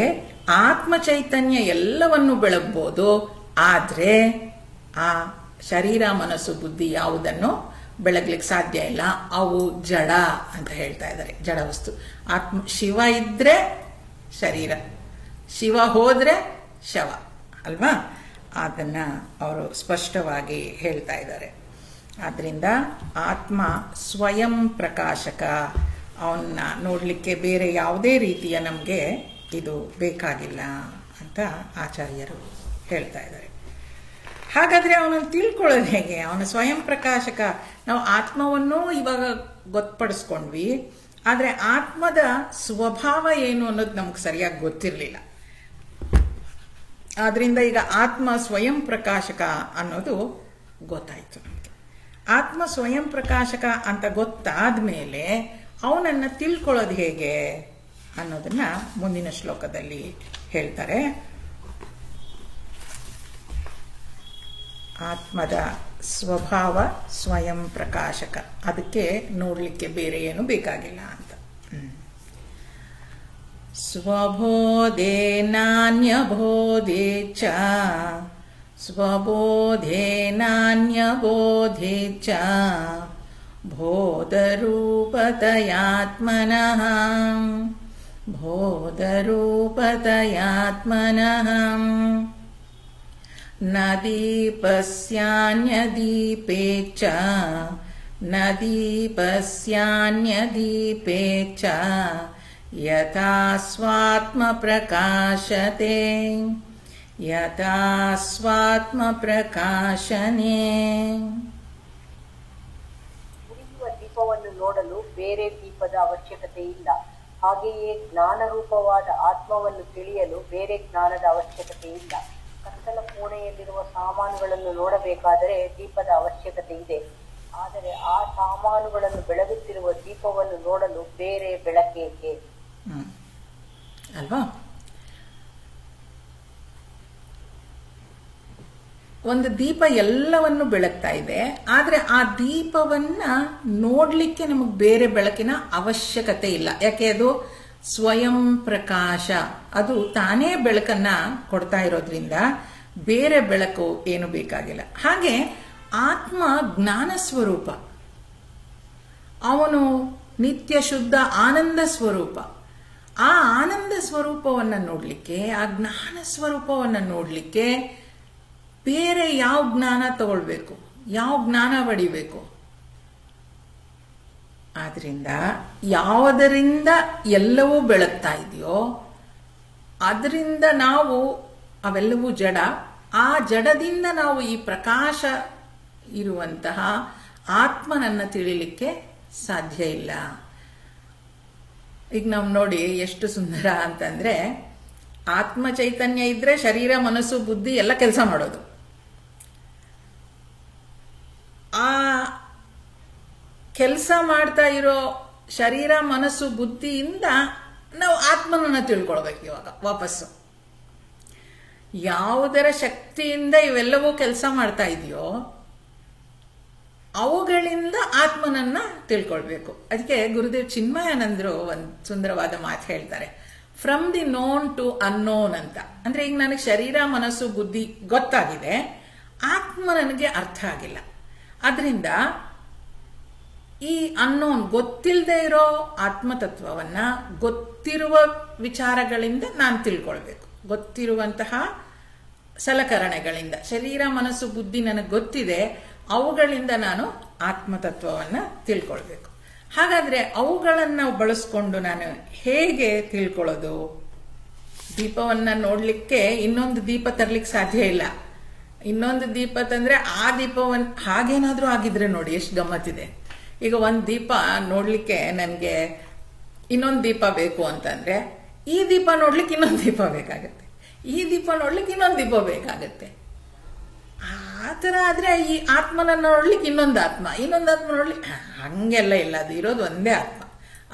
ಆತ್ಮ ಚೈತನ್ಯ ಎಲ್ಲವನ್ನು ಬೆಳಗ್ಬೋದು. ಆದ್ರೆ ಆ ಶರೀರ, ಮನಸ್ಸು, ಬುದ್ಧಿ ಯಾವುದನ್ನು ಬೆಳಗ್ಲಿಕ್ಕೆ ಸಾಧ್ಯ ಇಲ್ಲ. ಅವು ಜಡ ಅಂತ ಹೇಳ್ತಾ ಇದ್ದಾರೆ, ಜಡ ವಸ್ತು. ಶಿವ ಇದ್ರೆ ಶರೀರ, ಶಿವ ಹೋದ್ರೆ ಶವ ಅಲ್ವಾ? ಅದನ್ನ ಅವರು ಸ್ಪಷ್ಟವಾಗಿ ಹೇಳ್ತಾ ಇದ್ದಾರೆ. ಆದ್ರಿಂದ ಆತ್ಮ ಸ್ವಯಂ ಪ್ರಕಾಶಕ. ಅವನ್ನ ನೋಡ್ಲಿಕ್ಕೆ ಬೇರೆ ಯಾವುದೇ ರೀತಿಯ ನಮಗೆ ಇದು ಬೇಕಾಗಿಲ್ಲ ಅಂತ ಆಚಾರ್ಯರು ಹೇಳ್ತಾ ಇದ್ದಾರೆ. ಹಾಗಾದ್ರೆ ಅವನನ್ನು ತಿಳ್ಕೊಳ್ಳೋದು ಹೇಗೆ? ಅವನ ಸ್ವಯಂ ಪ್ರಕಾಶಕ. ನಾವು ಆತ್ಮವನ್ನು ಇವಾಗ ಗೊತ್ತುಪಡಿಸ್ಕೊಂಡ್ವಿ, ಆದ್ರೆ ಆತ್ಮದ ಸ್ವಭಾವ ಏನು ಅನ್ನೋದು ನಮ್ಗೆ ಸರಿಯಾಗಿ ಗೊತ್ತಿರಲಿಲ್ಲ. ಆದ್ರಿಂದ ಈಗ ಆತ್ಮ ಸ್ವಯಂ ಪ್ರಕಾಶಕ ಅನ್ನೋದು ಗೊತ್ತಾಯ್ತು ನಮಗೆ. ಆತ್ಮ ಸ್ವಯಂ ಪ್ರಕಾಶಕ ಅಂತ ಗೊತ್ತಾದ್ಮೇಲೆ ಅವನನ್ನ ತಿಳ್ಕೊಳ್ಳೋದು ಹೇಗೆ ಅನ್ನೋದನ್ನ ಮುಂದಿನ ಶ್ಲೋಕದಲ್ಲಿ ಹೇಳ್ತಾರೆ. ಆತ್ಮದ ಸ್ವಭಾವ ಸ್ವಯಂ ಪ್ರಕಾಶಕ, ಅದಕ್ಕೆ ನೋಡಲಿಕ್ಕೆ ಬೇರೆ ಏನು ಬೇಕಾಗಿಲ್ಲ ಅಂತ. ಸ್ವಬೋಧೇ ನಾನ್ಯಬೋಧೇ ಚ, ಸ್ವಬೋಧೇ ನಾನ್ಯಬೋಧೇ ಚ, ಬೋಧರೂಪತಯಾತ್ಮನಃ, ಬೋಧರೂಪತಯಾತ್ಮನಃ. ನ ದೀಪಸ್ಯಾನ್ಯದೀಪೇ ಚ, ನ ದೀಪಸ್ಯಾನ್ಯದೀಪೇ ಚ, ಯಥಾ ಸ್ವಾತ್ಮ ಪ್ರಕಾಶತೆ, ಯಥಾ ಸ್ವಾತ್ಮ ಪ್ರಕಾಶನೆ. ಉರಿಯುವ ದೀಪವನ್ನು ನೋಡಲು ಬೇರೆ ದೀಪದ ಅವಶ್ಯಕತೆ ಇಲ್ಲ. ಹಾಗೆಯೇ ಜ್ಞಾನರೂಪವಾದ ಆತ್ಮವನ್ನು ತಿಳಿಯಲು ಬೇರೆ ಜ್ಞಾನದ ಅವಶ್ಯಕತೆ ಇಲ್ಲ. ಕತ್ತಲ ಕೋಣೆಯಲ್ಲಿರುವ ಸಾಮಾನುಗಳನ್ನು ನೋಡಬೇಕಾದರೆ ದೀಪದ ಅವಶ್ಯಕತೆ ಇದೆ. ಆದರೆ ಆ ಸಾಮಾನುಗಳನ್ನು ಬೆಳಗುತ್ತಿರುವ ದೀಪವನ್ನು ನೋಡಲು ಬೇರೆ ಬೆಳಕೇಕೆ? ಅಲ್ವಾ? ಒಂದು ದೀಪ ಎಲ್ಲವನ್ನು ಬೆಳಗ್ತಾ ಇದೆ, ಆದರೆ ಆ ದೀಪವನ್ನ ನೋಡ್ಲಿಕ್ಕೆ ನಮಗೆ ಬೇರೆ ಬೆಳಕಿನ ಅವಶ್ಯಕತೆ ಇಲ್ಲ. ಯಾಕೆ? ಅದು ಸ್ವಯಂ ಪ್ರಕಾಶ, ಅದು ತಾನೇ ಬೆಳಕನ್ನ ಕೊಡ್ತಾ ಇರೋದ್ರಿಂದ ಬೇರೆ ಬೆಳಕು ಏನು ಬೇಕಾಗಿಲ್ಲ. ಹಾಗೆ ಆತ್ಮ ಜ್ಞಾನ ಸ್ವರೂಪ, ಅವನು ನಿತ್ಯ ಶುದ್ಧ ಆನಂದ ಸ್ವರೂಪ. ಆ ಆನಂದ ಸ್ವರೂಪವನ್ನು ನೋಡ್ಲಿಕ್ಕೆ, ಆ ಜ್ಞಾನ ಸ್ವರೂಪವನ್ನು ನೋಡ್ಲಿಕ್ಕೆ ಬೇರೆ ಯಾವ ಜ್ಞಾನ ತಗೊಳ್ಬೇಕು, ಯಾವ ಜ್ಞಾನ ಪಡಿಬೇಕು? ಆದ್ರಿಂದ ಯಾವುದರಿಂದ ಎಲ್ಲವೂ ಬೆಳಗ್ತಾ ಇದೆಯೋ ಅದರಿಂದ ನಾವು, ಅವೆಲ್ಲವೂ ಜಡ, ಆ ಜಡದಿಂದ ನಾವು ಈ ಪ್ರಕಾಶ ಇರುವಂತಹ ಆತ್ಮನನ್ನ ತಿಳಿಲಿಕ್ಕೆ ಸಾಧ್ಯ ಇಲ್ಲ. ಈಗ ನಾವು ನೋಡಿ ಎಷ್ಟು ಸುಂದರ ಅಂತಂದ್ರೆ, ಆತ್ಮ ಚೈತನ್ಯ ಇದ್ರೆ ಶರೀರ ಮನಸ್ಸು ಬುದ್ಧಿ ಎಲ್ಲ ಕೆಲಸ ಮಾಡೋದು. ಆ ಕೆಲಸ ಮಾಡ್ತಾ ಇರೋ ಶರೀರ ಮನಸ್ಸು ಬುದ್ಧಿಯಿಂದ ನಾವು ಆತ್ಮನನ್ನ ತಿಳ್ಕೊಳ್ಬೇಕು. ಇವಾಗ ವಾಪಸ್ಸು ಯಾವುದರ ಶಕ್ತಿಯಿಂದ ಇವೆಲ್ಲವೂ ಕೆಲಸ ಮಾಡ್ತಾ ಇದೆಯೋ ಅವುಗಳಿಂದ ಆತ್ಮನನ್ನ ತಿಳ್ಕೊಳ್ಬೇಕು. ಅದಕ್ಕೆ ಗುರುದೇವ್ ಚಿನ್ಮಯಾನಂದರು ಒಂದು ಸುಂದರವಾದ ಮಾತು ಹೇಳ್ತಾರೆ, from the known to unknown ಅಂತ. ಅಂದ್ರೆ ಈಗ ನನಗೆ ಶರೀರ ಮನಸ್ಸು ಬುದ್ಧಿ ಗೊತ್ತಾಗಿದೆ, ಆತ್ಮ ನನಗೆ ಅರ್ಥ ಆಗಿಲ್ಲ. ಆದ್ರಿಂದ ಈ ಅನ್ನೋನ್, ಗೊತ್ತಿಲ್ಲದೆ ಇರೋ ಆತ್ಮತತ್ವವನ್ನ ಗೊತ್ತಿರುವ ವಿಚಾರಗಳಿಂದ ನಾನು ತಿಳ್ಕೊಳ್ಬೇಕು. ಗೊತ್ತಿರುವಂತಹ ಸಲಕರಣೆಗಳಿಂದ, ಶರೀರ ಮನಸ್ಸು ಬುದ್ಧಿ ನನಗೆ ಗೊತ್ತಿದೆ, ಅವುಗಳಿಂದ ನಾನು ಆತ್ಮತತ್ವವನ್ನ ತಿಳ್ಕೊಳ್ಬೇಕು. ಹಾಗಾದ್ರೆ ಅವುಗಳನ್ನ ಬಳಸ್ಕೊಂಡು ನಾನು ಹೇಗೆ ತಿಳ್ಕೊಳ್ಳೋದು? ದೀಪವನ್ನ ನೋಡ್ಲಿಕ್ಕೆ ಇನ್ನೊಂದು ದೀಪ ತರ್ಲಿಕ್ಕೆ ಸಾಧ್ಯ ಇಲ್ಲ. ಇನ್ನೊಂದು ದೀಪ ತಂದ್ರೆ ಆ ದೀಪವನ್ನ, ಹಾಗೇನಾದ್ರೂ ಆಗಿದ್ರೆ ನೋಡಿ ಎಷ್ಟು ಗಮ್ಮತ್ತಿದೆ. ಈಗ ಒಂದು ದೀಪ ನೋಡ್ಲಿಕ್ಕೆ ನನಗೆ ಇನ್ನೊಂದು ದೀಪ ಬೇಕು ಅಂತಂದ್ರೆ ಈ ದೀಪ ನೋಡ್ಲಿಕ್ಕೆ ಇನ್ನೊಂದು ದೀಪ ಬೇಕಾಗತ್ತೆ, ಈ ದೀಪ ನೋಡ್ಲಿಕ್ಕೆ ಇನ್ನೊಂದು ದೀಪ ಬೇಕಾಗತ್ತೆ. ಆ ಥರ ಆದ್ರೆ ಈ ಆತ್ಮನನ್ನ ನೋಡ್ಲಿಕ್ಕೆ ಇನ್ನೊಂದು ಆತ್ಮ ನೋಡ್ಲಿಕ್ಕೆ ಹಂಗೆಲ್ಲ ಇಲ್ಲ. ಅದು ಇರೋದು ಒಂದೇ ಆತ್ಮ,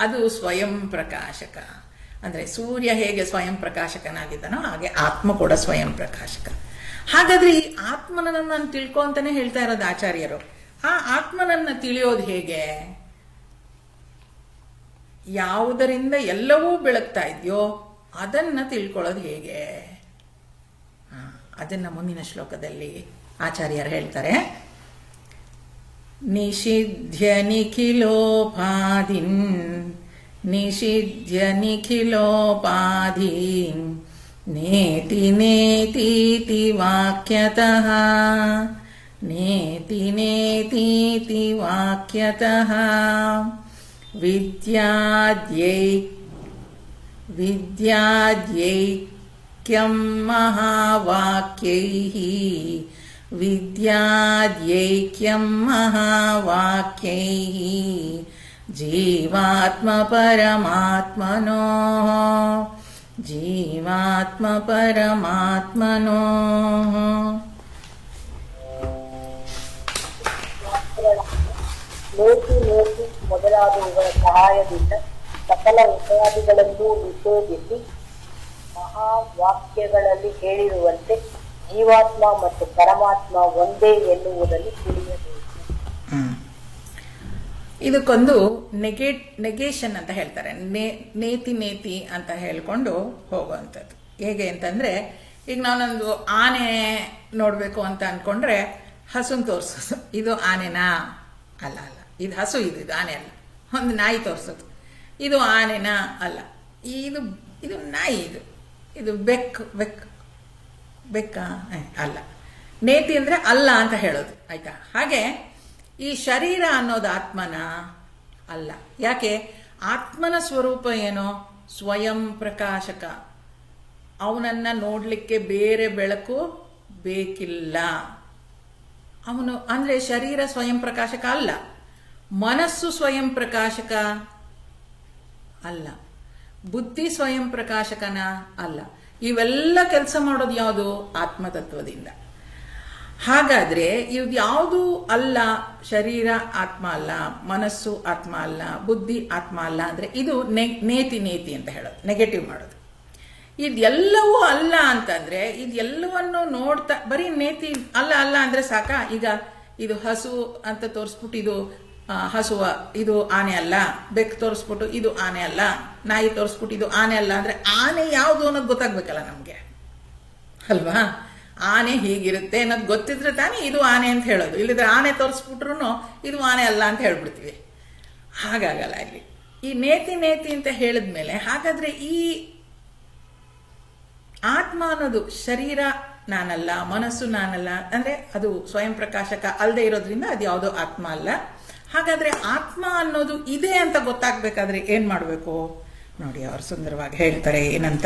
ಅದು ಸ್ವಯಂ ಪ್ರಕಾಶಕ. ಅಂದ್ರೆ ಸೂರ್ಯ ಹೇಗೆ ಸ್ವಯಂ ಪ್ರಕಾಶಕನಾಗಿದ್ದಾನೋ ಹಾಗೆ ಆತ್ಮ ಕೂಡ ಸ್ವಯಂ ಪ್ರಕಾಶಕ. ಹಾಗಾದ್ರೆ ಈ ಆತ್ಮನನ್ನ ನಾನು ತಿಳ್ಕೊ ಅಂತಾನೆ ಹೇಳ್ತಾ ಇರೋದು ಆಚಾರ್ಯರು. ಆ ಆತ್ಮನನ್ನ ತಿಳಿಯೋದು ಹೇಗೆ? ಯಾವುದರಿಂದ ಎಲ್ಲವೂ ಬೆಳಗ್ತಾ ಇದೆಯೋ ಅದನ್ನ ತಿಳ್ಕೊಳ್ಳೋದು ಹೇಗೆ? ಅದನ್ನ ಮುಂದಿನ ಶ್ಲೋಕದಲ್ಲಿ ಆಚಾರ್ಯರು ಹೇಳ್ತಾರೆ. ನಿಷಿಧ್ಯ ನಿಖಿಲೋಪಾಧಿನ್, ನಿಷಿಧ್ಯ ನಿಖಿಲೋಪಾಧಿನ್, ನೇತಿ ನೇತೀತಿ ವಾಕ್ಯತಃ, ನೇತಿ ನೇತೀತಿ ವಾಕ್ಯತಃ. ವಿದ್ಯಾದ್ಯೈಕ್ಯಂ ಮಹಾವಾಕ್ಯೈಃ, ವಿದ್ಯಾದ್ಯೈಕ್ಯಂ ಮಹಾವಾಕ್ಯೈಃ, ಜೀವಾತ್ಮ ಪರಮಾತ್ಮನೋಃ, ಜೀವಾತ್ಮ ಪರಮಾತ್ಮನೋಃ. ನೇತಿ ನೇತಿ ಮೊದಲಾದವುಗಳ ಸಹಾಯದಿಂದ ಸಕಲ ಉಪಾಧಿಗಳನ್ನೂ ನಿಷೇಧಿಸಿ ಮಹಾವಾಕ್ಯಗಳಲ್ಲಿ ಹೇಳಿರುವಂತೆ ಜೀವಾತ್ಮ ಮತ್ತು ಪರಮಾತ್ಮ ಒಂದೇ ಎನ್ನುವುದನ್ನು ತಿಳಿಯಬೇಕು. ಇದಕ್ಕೊಂದು ನೆಗೇಷನ್ ಅಂತ ಹೇಳ್ತಾರೆ. ನೇತಿ ನೇತಿ ಅಂತ ಹೇಳ್ಕೊಂಡು ಹೋಗುವಂಥದ್ದು. ಹೇಗೆ ಅಂತಂದ್ರೆ, ಈಗ ನಾನೊಂದು ಆನೆ ನೋಡ್ಬೇಕು ಅಂತ ಅನ್ಕೊಂಡ್ರೆ ಹಸುನ್ ತೋರ್ಸೋದು, ಇದು ಆನೆನಾ? ಅಲ್ಲ ಅಲ್ಲ, ಇದು ಹಸು, ಇದು ಆನೆ ಅಲ್ಲ. ಒಂದು ನಾಯಿ ತೋರ್ಸೋದು, ಇದು ಆನೆನಾ? ಅಲ್ಲ, ಇದು ಇದು ನಾಯಿ, ಇದು ಬೆಕ್ಕ ಅಲ್ಲ. ನೇತಿ ಅಂದ್ರೆ ಅಲ್ಲ ಅಂತ ಹೇಳೋದು, ಆಯ್ತಾ? ಹಾಗೆ ಈ ಶರೀರ ಅನ್ನೋದು ಆತ್ಮನ ಅಲ್ಲ. ಯಾಕೆ? ಆತ್ಮನ ಸ್ವರೂಪ ಏನೋ ಸ್ವಯಂ ಪ್ರಕಾಶಕ. ಅವನನ್ನ ನೋಡ್ಲಿಕ್ಕೆ ಬೇರೆ ಬೆಳಕು ಬೇಕಿಲ್ಲ. ಅವನು ಅಂದ್ರೆ ಶರೀರ ಸ್ವಯಂ ಪ್ರಕಾಶಕ ಅಲ್ಲ, ಮನಸ್ಸು ಸ್ವಯಂ ಪ್ರಕಾಶಕ ಅಲ್ಲ, ಬುದ್ಧಿ ಸ್ವಯಂ ಪ್ರಕಾಶಕನ ಅಲ್ಲ. ಇವೆಲ್ಲ ಕೆಲಸ ಮಾಡೋದು ಯಾವುದು? ಆತ್ಮತತ್ವದಿಂದ. ಹಾಗಾದ್ರೆ ಇದು ಯಾವುದು ಅಲ್ಲ? ಶರೀರ ಆತ್ಮ ಅಲ್ಲ, ಮನಸ್ಸು ಆತ್ಮ ಅಲ್ಲ, ಬುದ್ಧಿ ಆತ್ಮ ಅಲ್ಲ ಅಂದ್ರೆ ಇದು ನೇತಿ ನೇತಿ ಅಂತ ಹೇಳೋದು, ನೆಗೆಟಿವ್ ಮಾಡೋದು. ಇದೆಲ್ಲವೂ ಅಲ್ಲ ಅಂತಂದ್ರೆ ಇದೆಲ್ಲವನ್ನು ನೋಡ್ತಾ ಬರೀ ನೇತಿ ಅಲ್ಲ ಅಲ್ಲ ಅಂದ್ರೆ ಸಾಕ? ಈಗ ಇದು ಹಸು ಅಂತ ತೋರಿಸ್ಬಿಟ್ಟು ಇದು ಹಸುವ, ಇದು ಆನೆ ಅಲ್ಲ. ಬೆಕ್ಕು ತೋರಿಸ್ಬಿಟ್ಟು ಇದು ಆನೆ ಅಲ್ಲ, ನಾಯಿ ತೋರಿಸ್ಬಿಟ್ಟು ಇದು ಆನೆ ಅಲ್ಲ ಅಂದ್ರೆ ಆನೆ ಯಾವುದು ಅನ್ನೋದು ಗೊತ್ತಾಗ್ಬೇಕಲ್ಲ ನಮ್ಗೆ, ಅಲ್ವಾ? ಆನೆ ಹೀಗಿರುತ್ತೆ ಅನ್ನೋದು ಗೊತ್ತಿದ್ರೆ ತಾನೇ ಇದು ಆನೆ ಅಂತ ಹೇಳೋದು. ಇಲ್ಲಿದ್ರೆ ಆನೆ ತೋರಿಸ್ಬಿಟ್ರು ಇದು ಆನೆ ಅಲ್ಲ ಅಂತ ಹೇಳ್ಬಿಡ್ತೀವಿ. ಹಾಗಾಗಲ್ಲ. ಇಲ್ಲಿ ಈ ನೇತಿ ನೇತಿ ಅಂತ ಹೇಳಿದ್ಮೇಲೆ ಹಾಗಾದ್ರೆ ಈ ಆತ್ಮ ಅನ್ನೋದು ಶರೀರ ನಾನಲ್ಲ, ಮನಸ್ಸು ನಾನಲ್ಲ ಅಂದ್ರೆ ಅದು ಸ್ವಯಂ ಪ್ರಕಾಶಕ ಅಲ್ಲದೆ ಇರೋದ್ರಿಂದ ಅದು ಯಾವುದೋ ಆತ್ಮ ಅಲ್ಲ. ಹಾಗಾದ್ರೆ ಆತ್ಮ ಅನ್ನೋದು ಇದೆ ಅಂತ ಗೊತ್ತಾಗ್ಬೇಕಾದ್ರೆ ಏನ್ ಮಾಡಬೇಕು ನೋಡಿ, ಅವರು ಸುಂದರವಾಗಿ ಹೇಳ್ತಾರೆ. ಏನಂತ?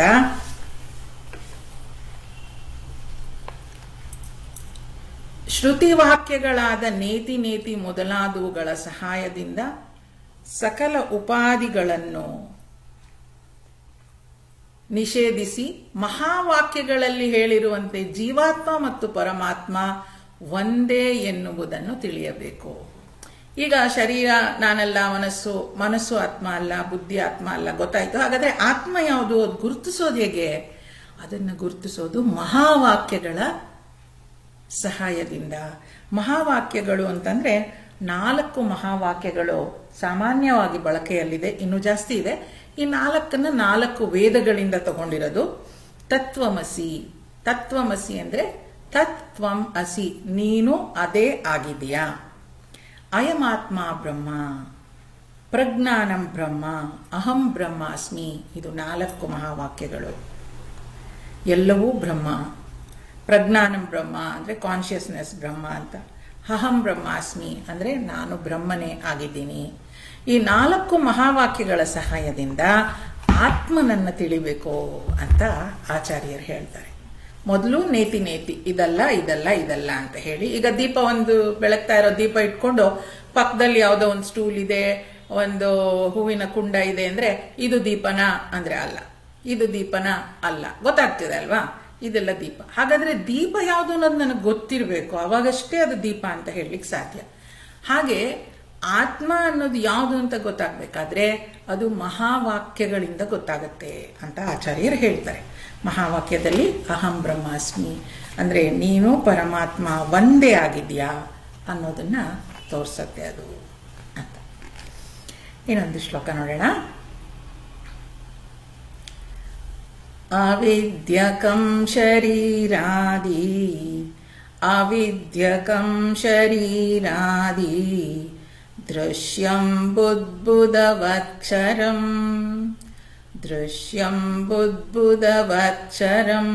ಶ್ರುತಿ ವಾಕ್ಯಗಳಾದ ನೇತಿ ನೇತಿ ಮೊದಲಾದವುಗಳ ಸಹಾಯದಿಂದ ಸಕಲ ಉಪಾಧಿಗಳನ್ನು ನಿಷೇಧಿಸಿ ಮಹಾವಾಕ್ಯಗಳಲ್ಲಿ ಹೇಳಿರುವಂತೆ ಜೀವಾತ್ಮ ಮತ್ತು ಪರಮಾತ್ಮ ಒಂದೇ ಎನ್ನುವುದನ್ನು ತಿಳಿಯಬೇಕು. ಈಗ ಶರೀರ ನಾನಲ್ಲ, ಮನಸ್ಸು ಆತ್ಮ ಅಲ್ಲ, ಬುದ್ಧಿ ಆತ್ಮ ಅಲ್ಲ, ಗೊತ್ತಾಯ್ತು. ಹಾಗಾದ್ರೆ ಆತ್ಮ ಯಾವುದು? ಅದು ಗುರುತಿಸೋದು ಹೇಗೆ? ಅದನ್ನು ಗುರುತಿಸೋದು ಮಹಾವಾಕ್ಯಗಳ ಸಹಾಯದಿಂದ. ಮಹಾವಾಕ್ಯಗಳು ಅಂತಂದ್ರೆ 4 ಮಹಾವಾಕ್ಯಗಳು ಸಾಮಾನ್ಯವಾಗಿ ಬಳಕೆಯಲ್ಲಿದೆ, ಇನ್ನೂ ಜಾಸ್ತಿ ಇದೆ. ಈ 4ನ್ನ 4 ವೇದಗಳಿಂದ ತಗೊಂಡಿರೋದು. ತತ್ವಮಸಿ. ತತ್ವಮಸಿ ಅಂದ್ರೆ ತತ್ವಂ ಅಸಿ, ನೀನು ಅದೇ ಆಗಿದೆಯಾ. ಅಯಮಾತ್ಮ ಬ್ರಹ್ಮ, ಪ್ರಜ್ಞಾನಂ ಬ್ರಹ್ಮ, ಅಹಂ ಬ್ರಹ್ಮಾಸ್ಮಿ. ಇದು 4 ಮಹಾವಾಕ್ಯಗಳು. ಎಲ್ಲವೂ ಬ್ರಹ್ಮ. ಪ್ರಜ್ಞಾನಂ ಬ್ರಹ್ಮ ಅಂದ್ರೆ ಕಾನ್ಶಿಯಸ್ನೆಸ್ ಬ್ರಹ್ಮ ಅಂತ. ಅಹಂ ಬ್ರಹ್ಮಾಸ್ಮಿ ಅಂದ್ರೆ ನಾನು ಬ್ರಹ್ಮನೇ ಆಗಿದ್ದೀನಿ. ಈ 4 ಮಹಾವಾಕ್ಯಗಳ ಸಹಾಯದಿಂದ ಆತ್ಮನನ್ನ ತಿಳಿಬೇಕು ಅಂತ ಆಚಾರ್ಯರು ಹೇಳ್ತಾರೆ. ಮೊದಲು ನೇತಿ ನೇತಿ, ಇದಲ್ಲ ಇದಲ್ಲ ಇದಲ್ಲ ಅಂತ ಹೇಳಿ. ಈಗ ದೀಪ ಒಂದು ಬೆಳಗ್ತಾ ಇರೋ ದೀಪ ಇಟ್ಕೊಂಡು ಪಕ್ಕದಲ್ಲಿ ಯಾವುದೋ ಒಂದು ಸ್ಟೂಲ್ ಇದೆ, ಒಂದು ಹೂವಿನ ಕುಂಡ ಇದೆ ಅಂದ್ರೆ ಇದು ದೀಪನ ಅಂದ್ರೆ ಅಲ್ಲ, ಇದು ದೀಪನ ಅಲ್ಲ, ಗೊತ್ತಾಗ್ತಿದೆ ಅಲ್ವಾ? ಇದೆಲ್ಲ ದೀಪ. ಹಾಗಾದ್ರೆ ದೀಪ ಯಾವುದು ಅನ್ನೋದು ನನಗೆ ಗೊತ್ತಿರಬೇಕು, ಅವಾಗಷ್ಟೇ ಅದು ದೀಪ ಅಂತ ಹೇಳಲಿಕ್ಕೆ ಸಾಧ್ಯ. ಹಾಗೆ ಆತ್ಮ ಅನ್ನೋದು ಯಾವುದು ಅಂತ ಗೊತ್ತಾಗ್ಬೇಕಾದ್ರೆ ಅದು ಮಹಾವಾಕ್ಯಗಳಿಂದ ಗೊತ್ತಾಗತ್ತೆ ಅಂತ ಆಚಾರ್ಯರು ಹೇಳ್ತಾರೆ. ಮಹಾವಾಕ್ಯದಲ್ಲಿ ಅಹಂ ಬ್ರಹ್ಮಾಸ್ಮಿ ಅಂದ್ರೆ ನೀನು ಪರಮಾತ್ಮ ಒಂದೇ ಆಗಿದ್ಯಾ ಅನ್ನೋದನ್ನ ತೋರ್ಸತ್ತೆ ಅದು ಅಂತ. ಇನ್ನೊಂದು ಶ್ಲೋಕ ನೋಡೋಣ. ಅವಿದ್ಯಕಂ ಶರೀರಾದಿ ಅವಿದ್ಯಕಂ ಶರೀರಾದಿ ದೃಶ್ಯಂ ಬುದ್ಬುದವತ್ಕ್ಷರಂ ದೃಶ್ಯಂ ಬುದ್ಬುದವತ್ಕ್ಷರಂ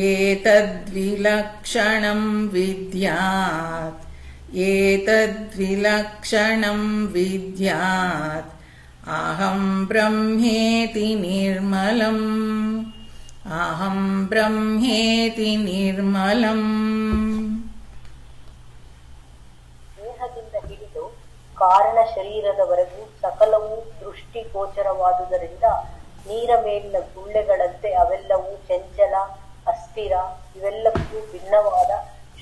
ಏತದ್ವಿಲಕ್ಷಣಂ ವಿದ್ಯಾತ್ ಏತದ್ವಿಲಕ್ಷಣಂ ವಿದ್ಯಾತ್ ಅಹಂ ಬ್ರಹ್ಮೇತಿ ನಿರ್ಮಲಂ ಅಹಂ ಬ್ರಹ್ಮೇತಿ ನಿರ್ಮಲಂ. ದೇಹದಿಂದ ಹಿಡಿದು ಕಾರಣ ಶರೀರದವರೆಗೂ ಸಕಲವೂ ದೃಷ್ಟಿಗೋಚರವಾದುದರಿಂದ ನೀರ ಮೇಲಿನ ಗುಳ್ಳೆಗಳಂತೆ ಅವೆಲ್ಲವೂ ಚಂಚಲ, ಅಸ್ಥಿರ. ಇವೆಲ್ಲಕ್ಕೂ ಭಿನ್ನವಾದ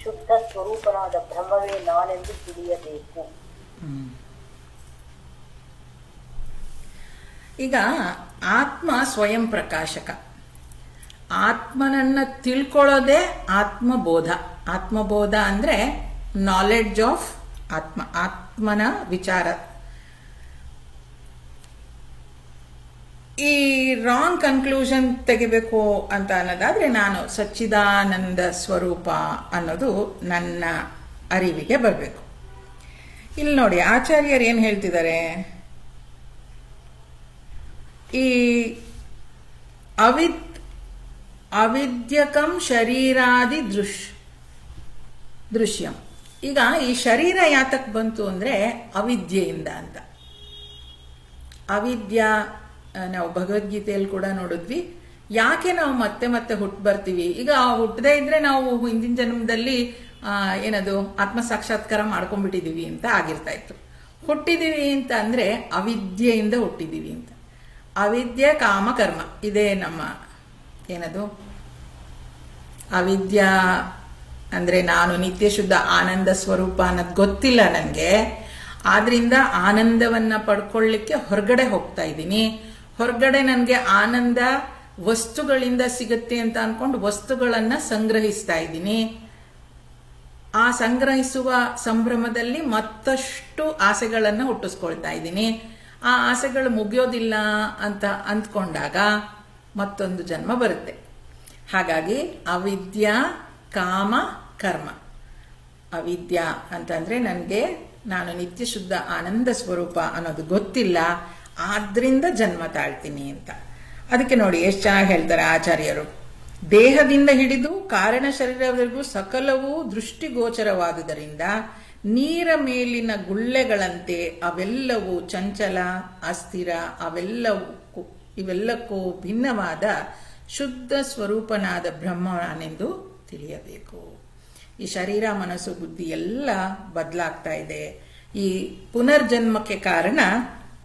ಶುದ್ಧ ಸ್ವರೂಪನಾದ ಬ್ರಹ್ಮವೇ ನಾನೆಂದು ತಿಳಿಯಬೇಕು. ಈಗ ಆತ್ಮ ಸ್ವಯಂ ಪ್ರಕಾಶಕ. ಆತ್ಮನನ್ನ ತಿಳ್ಕೊಳ್ಳೋದೇ ಆತ್ಮಬೋಧ. ಆತ್ಮಬೋಧ ಅಂದ್ರೆ ನಾಲೆಡ್ಜ್ ಆಫ್ ಆತ್ಮ, ಆತ್ಮನ ವಿಚಾರ. ಈ ರಾಂಗ್ ಕನ್ಕ್ಲೂಷನ್ ತೆಗಿಬೇಕು ಅಂತ ಅನ್ನೋದಾದ್ರೆ ನಾನು ಸಚ್ಚಿದಾನಂದ ಸ್ವರೂಪ ಅನ್ನೋದು ನನ್ನ ಅರಿವಿಗೆ ಬರಬೇಕು. ಇಲ್ಲಿ ನೋಡಿ ಆಚಾರ್ಯರು ಏನ್ ಹೇಳ್ತಿದ್ದಾರೆ, ಈ ಅವಿದ್ಯಕಂ ಶರೀರಾದಿ ದೃಶ್ಯಂ. ಈಗ ಈ ಶರೀರ ಯಾತಕ್ ಬಂತು ಅಂದ್ರೆ ಅವಿದ್ಯೆಯಿಂದ ಅಂತ. ಅವಿದ್ಯಾ ನಾವು ಭಗವದ್ಗೀತೆಯಲ್ಲಿ ಕೂಡ ನೋಡಿದ್ವಿ. ಯಾಕೆ ನಾವು ಮತ್ತೆ ಮತ್ತೆ ಹುಟ್ಟು ಬರ್ತೀವಿ? ಈಗ ಹುಟ್ಟದೇ ಇದ್ರೆ ನಾವು ಹಿಂದಿನ ಜನ್ಮದಲ್ಲಿ ಏನದು ಆತ್ಮ ಸಾಕ್ಷಾತ್ಕಾರ ಮಾಡ್ಕೊಂಡ್ಬಿಟ್ಟಿದೀವಿ ಅಂತ ಆಗಿರ್ತಾ ಇತ್ತು. ಹುಟ್ಟಿದೀವಿ ಅಂತ ಅಂದ್ರೆ ಅವಿದ್ಯೆಯಿಂದ ಹುಟ್ಟಿದೀವಿ ಅಂತ. ಅವಿದ್ಯೆ ಕಾಮ ಕರ್ಮ ಇದೇ ನಮ್ಮ ಏನದು ಅವಿದ್ಯಾ ಅಂದ್ರೆ ನಾನು ನಿತ್ಯ ಶುದ್ಧ ಆನಂದ ಸ್ವರೂಪ ಅನ್ನೋದು ಗೊತ್ತಿಲ್ಲ ನನಗೆ. ಆದ್ರಿಂದ ಆನಂದವನ್ನ ಪಡ್ಕೊಳ್ಳಿಕ್ಕೆ ಹೊರಗಡೆ ಹೋಗ್ತಾ ಇದ್ದೀನಿ. ಹೊರಗಡೆ ನನಗೆ ಆನಂದ ವಸ್ತುಗಳಿಂದ ಸಿಗುತ್ತೆ ಅಂತ ಅನ್ಕೊಂಡು ವಸ್ತುಗಳನ್ನ ಸಂಗ್ರಹಿಸ್ತಾ ಇದ್ದೀನಿ. ಆ ಸಂಗ್ರಹಿಸುವ ಸಂಭ್ರಮದಲ್ಲಿ ಮತ್ತಷ್ಟು ಆಸೆಗಳನ್ನ ಹುಟ್ಟಿಸ್ಕೊಳ್ತಾ ಇದ್ದೀನಿ. ಆ ಆಸೆಗಳು ಮುಗಿಯೋದಿಲ್ಲ ಅಂತ ಅಂದ್ಕೊಂಡಾಗ ಮತ್ತೊಂದು ಜನ್ಮ ಬರುತ್ತೆ. ಹಾಗಾಗಿ ಅವಿದ್ಯಾ ಕಾಮ ಕರ್ಮ. ಅವಿದ್ಯಾ ಅಂತಂದ್ರೆ ನನಗೆ ನಾನು ನಿತ್ಯ ಶುದ್ಧ ಆನಂದ ಸ್ವರೂಪ ಅನ್ನೋದು ಗೊತ್ತಿಲ್ಲ, ಆದ್ರಿಂದ ಜನ್ಮ ತಾಳ್ತೀನಿ ಅಂತ. ಅದಕ್ಕೆ ನೋಡಿ ಎಷ್ಟು ಚೆನ್ನಾಗಿ ಹೇಳ್ತಾರೆ ಆಚಾರ್ಯರು. ದೇಹದಿಂದ ಹಿಡಿದು ಕಾರಣ ಶರೀರವರೆಗೂ ಸಕಲವೂ ದೃಷ್ಟಿಗೋಚರವಾದುದರಿಂದ ನೀರ ಮೇಲಿನ ಗುಳ್ಳೆಗಳಂತೆ ಅವೆಲ್ಲವೂ ಚಂಚಲ ಅಸ್ಥಿರ, ಇವೆಲ್ಲಕ್ಕೂ ಭಿನ್ನವಾದ ಶುದ್ಧ ಸ್ವರೂಪನಾದ ಬ್ರಹ್ಮನೆಂದು ತಿಳಿಯಬೇಕು. ಈ ಶರೀರ ಮನಸ್ಸು ಬುದ್ಧಿ ಎಲ್ಲ ಬದಲಾಗ್ತಾ ಇದೆ. ಈ ಪುನರ್ಜನ್ಮಕ್ಕೆ ಕಾರಣ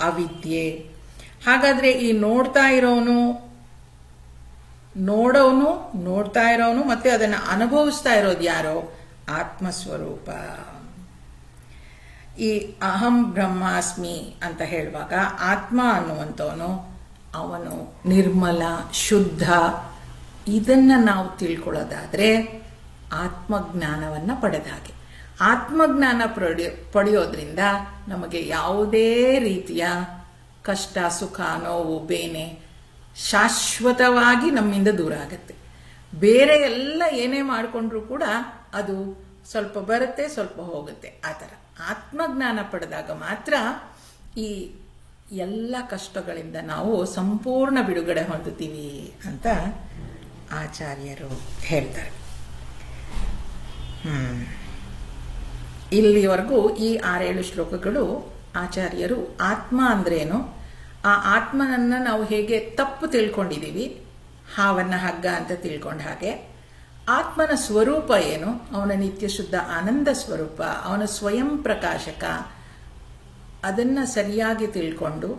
ಅವಿದ್ಯೆ. ಹಾಗಾದ್ರೆ ಈ ನೋಡ್ತಾ ಇರೋನು ಮತ್ತೆ ಅದನ್ನ ಅನುಭವಿಸ್ತಾ ಇರೋದು ಯಾರೋ? ಆತ್ಮಸ್ವರೂಪ. ಈ ಅಹಂ ಬ್ರಹ್ಮಾಸ್ಮಿ ಅಂತ ಹೇಳುವಾಗ ಆತ್ಮ ಅನ್ನುವಂಥವನು ಅವನು ನಿರ್ಮಲ ಶುದ್ಧ. ಇದನ್ನ ನಾವು ತಿಳ್ಕೊಳ್ಳೋದಾದ್ರೆ ಆತ್ಮಜ್ಞಾನವನ್ನ ಪಡೆದ ಹಾಗೆ. ಆತ್ಮಜ್ಞಾನ ಪಡೆಯೋದ್ರಿಂದ ನಮಗೆ ಯಾವುದೇ ರೀತಿಯ ಕಷ್ಟ ಸುಖ ನೋವು ಬೇನೆ ಶಾಶ್ವತವಾಗಿ ನಮ್ಮಿಂದ ದೂರ ಆಗುತ್ತೆ. ಬೇರೆ ಎಲ್ಲ ಏನೇ ಮಾಡಿಕೊಂಡ್ರು ಕೂಡ ಅದು ಸ್ವಲ್ಪ ಬರುತ್ತೆ ಸ್ವಲ್ಪ ಹೋಗುತ್ತೆ. ಆ ಥರ ಆತ್ಮಜ್ಞಾನ ಪಡೆದಾಗ ಮಾತ್ರ ಈ ಎಲ್ಲ ಕಷ್ಟಗಳಿಂದ ನಾವು ಸಂಪೂರ್ಣ ಬಿಡುಗಡೆ ಹೊಂದುತ್ತೀವಿ ಅಂತ ಆಚಾರ್ಯರು ಹೇಳ್ತಾರೆ. ಇಲ್ಲಿವರೆಗೂ ಈ 6-7 ಶ್ಲೋಕಗಳು ಆಚಾರ್ಯರು ಆತ್ಮ ಅಂದ್ರೇನು, ಆ ಆತ್ಮನನ್ನ ನಾವು ಹೇಗೆ ತಪ್ಪು ತಿಳ್ಕೊಂಡಿದೀವಿ, ಹಾವನ್ನ ಹಗ್ಗ ಅಂತ ತಿಳ್ಕೊಂಡ ಹಾಗೆ, ಆತ್ಮನ ಸ್ವರೂಪ ಏನು, ಅವನ ನಿತ್ಯ ಶುದ್ಧ ಆನಂದ ಸ್ವರೂಪ, ಅವನ ಸ್ವಯಂ ಪ್ರಕಾಶಕ, ಅದನ್ನ ಸರಿಯಾಗಿ ತಿಳ್ಕೊಂಡು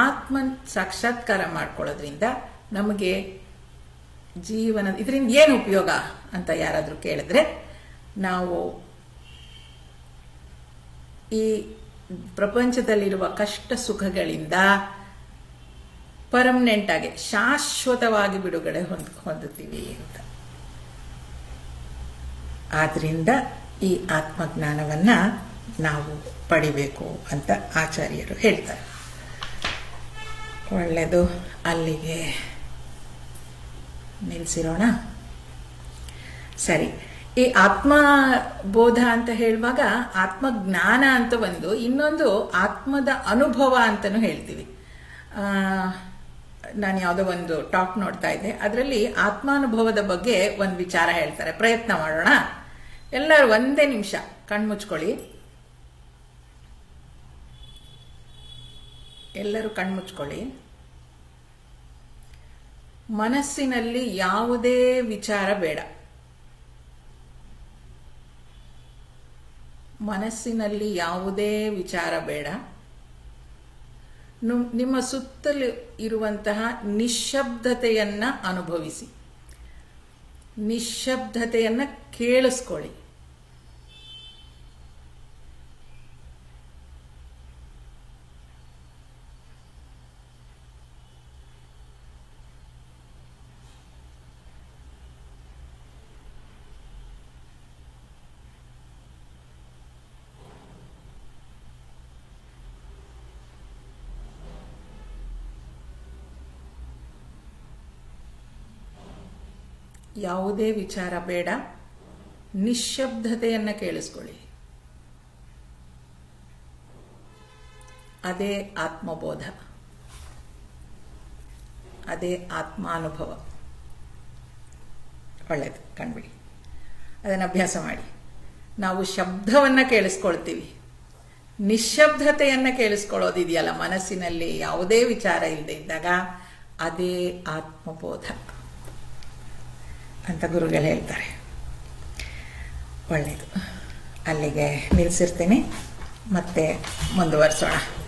ಆತ್ಮ ಸಾಕ್ಷಾತ್ಕಾರ ಮಾಡ್ಕೊಳ್ಳೋದ್ರಿಂದ ನಮಗೆ ಜೀವನ ಇದರಿಂದ ಏನು ಉಪಯೋಗ ಅಂತ ಯಾರಾದ್ರೂ ಕೇಳಿದ್ರೆ, ನಾವು ಈ ಪ್ರಪಂಚದಲ್ಲಿರುವ ಕಷ್ಟ ಸುಖಗಳಿಂದ ಪರ್ಮನೆಂಟ್ ಆಗಿ ಶಾಶ್ವತವಾಗಿ ಬಿಡುಗಡೆ ಹೊಂದುತ್ತೀವಿ ಅಂತ. ಆದ್ರಿಂದ ಈ ಆತ್ಮಜ್ಞಾನವನ್ನ ನಾವು ಪಡಿಬೇಕು ಅಂತ ಆಚಾರ್ಯರು ಹೇಳ್ತಾರೆ. ಒಳ್ಳೆಯದು, ಅಲ್ಲಿಗೆ ನಿಲ್ಲಿಸಿರೋಣ. ಸರಿ, ಈ ಆತ್ಮ ಬೋಧ ಅಂತ ಹೇಳುವಾಗ ಆತ್ಮಜ್ಞಾನ ಅಂತ ಒಂದು, ಇನ್ನೊಂದು ಆತ್ಮದ ಅನುಭವ ಅಂತಲೂ ಹೇಳ್ತೀವಿ. ನಾನು ಯಾವುದೋ ಒಂದು ಟಾಕ್ ನೋಡ್ತಾ ಇದ್ದೆ, ಅದರಲ್ಲಿ ಆತ್ಮಾನುಭವದ ಬಗ್ಗೆ ಒಂದು ವಿಚಾರ ಹೇಳ್ತಾರೆ. ಪ್ರಯತ್ನ ಮಾಡೋಣ. ಎಲ್ಲರೂ ಒಂದೇ ನಿಮಿಷ ಕಣ್ಮುಚ್ಕೊಳ್ಳಿ. ಎಲ್ಲರೂ ಕಣ್ಮುಚ್ಕೊಳ್ಳಿ. ಮನಸ್ಸಿನಲ್ಲಿ ಯಾವುದೇ ವಿಚಾರ ಬೇಡ. ಮನಸ್ಸಿನಲ್ಲಿ ಯಾವುದೇ ವಿಚಾರ ಬೇಡ. ನಿಮ್ಮ ಸುತ್ತಲೂ ಇರುವಂತಹ ನಿಶ್ಶಬ್ದತೆಯನ್ನ ಅನುಭವಿಸಿ. ನಿಶ್ಶಬ್ದತೆಯನ್ನ ಕೇಳಿಸ್ಕೊಳ್ಳಿ. ಯಾವುದೇ ವಿಚಾರ ಬೇಡ, ನಿಶ್ಶಬ್ದತೆಯನ್ನು ಕೇಳಿಸ್ಕೊಳ್ಳಿ. ಅದೇ ಆತ್ಮಬೋಧ, ಅದೇ ಆತ್ಮಾನುಭವ. ಒಳ್ಳೆಯದು, ಕಂಡುಬಿಡಿ. ಅದನ್ನು ಅಭ್ಯಾಸ ಮಾಡಿ. ನಾವು ಶಬ್ದವನ್ನು ಕೇಳಿಸ್ಕೊಳ್ತೀವಿ, ನಿಶ್ಶಬ್ದತೆಯನ್ನು ಕೇಳಿಸ್ಕೊಳ್ಳೋದಿದೆಯಲ್ಲ ಮನಸ್ಸಿನಲ್ಲಿ, ಯಾವುದೇ ವಿಚಾರ ಇಲ್ಲದೆ ಇದ್ದಾಗ ಅದೇ ಆತ್ಮಬೋಧ ಅಂತ ಗುರುಗಳು ಹೇಳ್ತಾರೆ. ಒಳ್ಳೆಯದು, ಅಲ್ಲಿಗೆ ನಿಲ್ಲಿಸಿರ್ತೀನಿ, ಮತ್ತೆ ಮುಂದುವರಿಸೋಣ.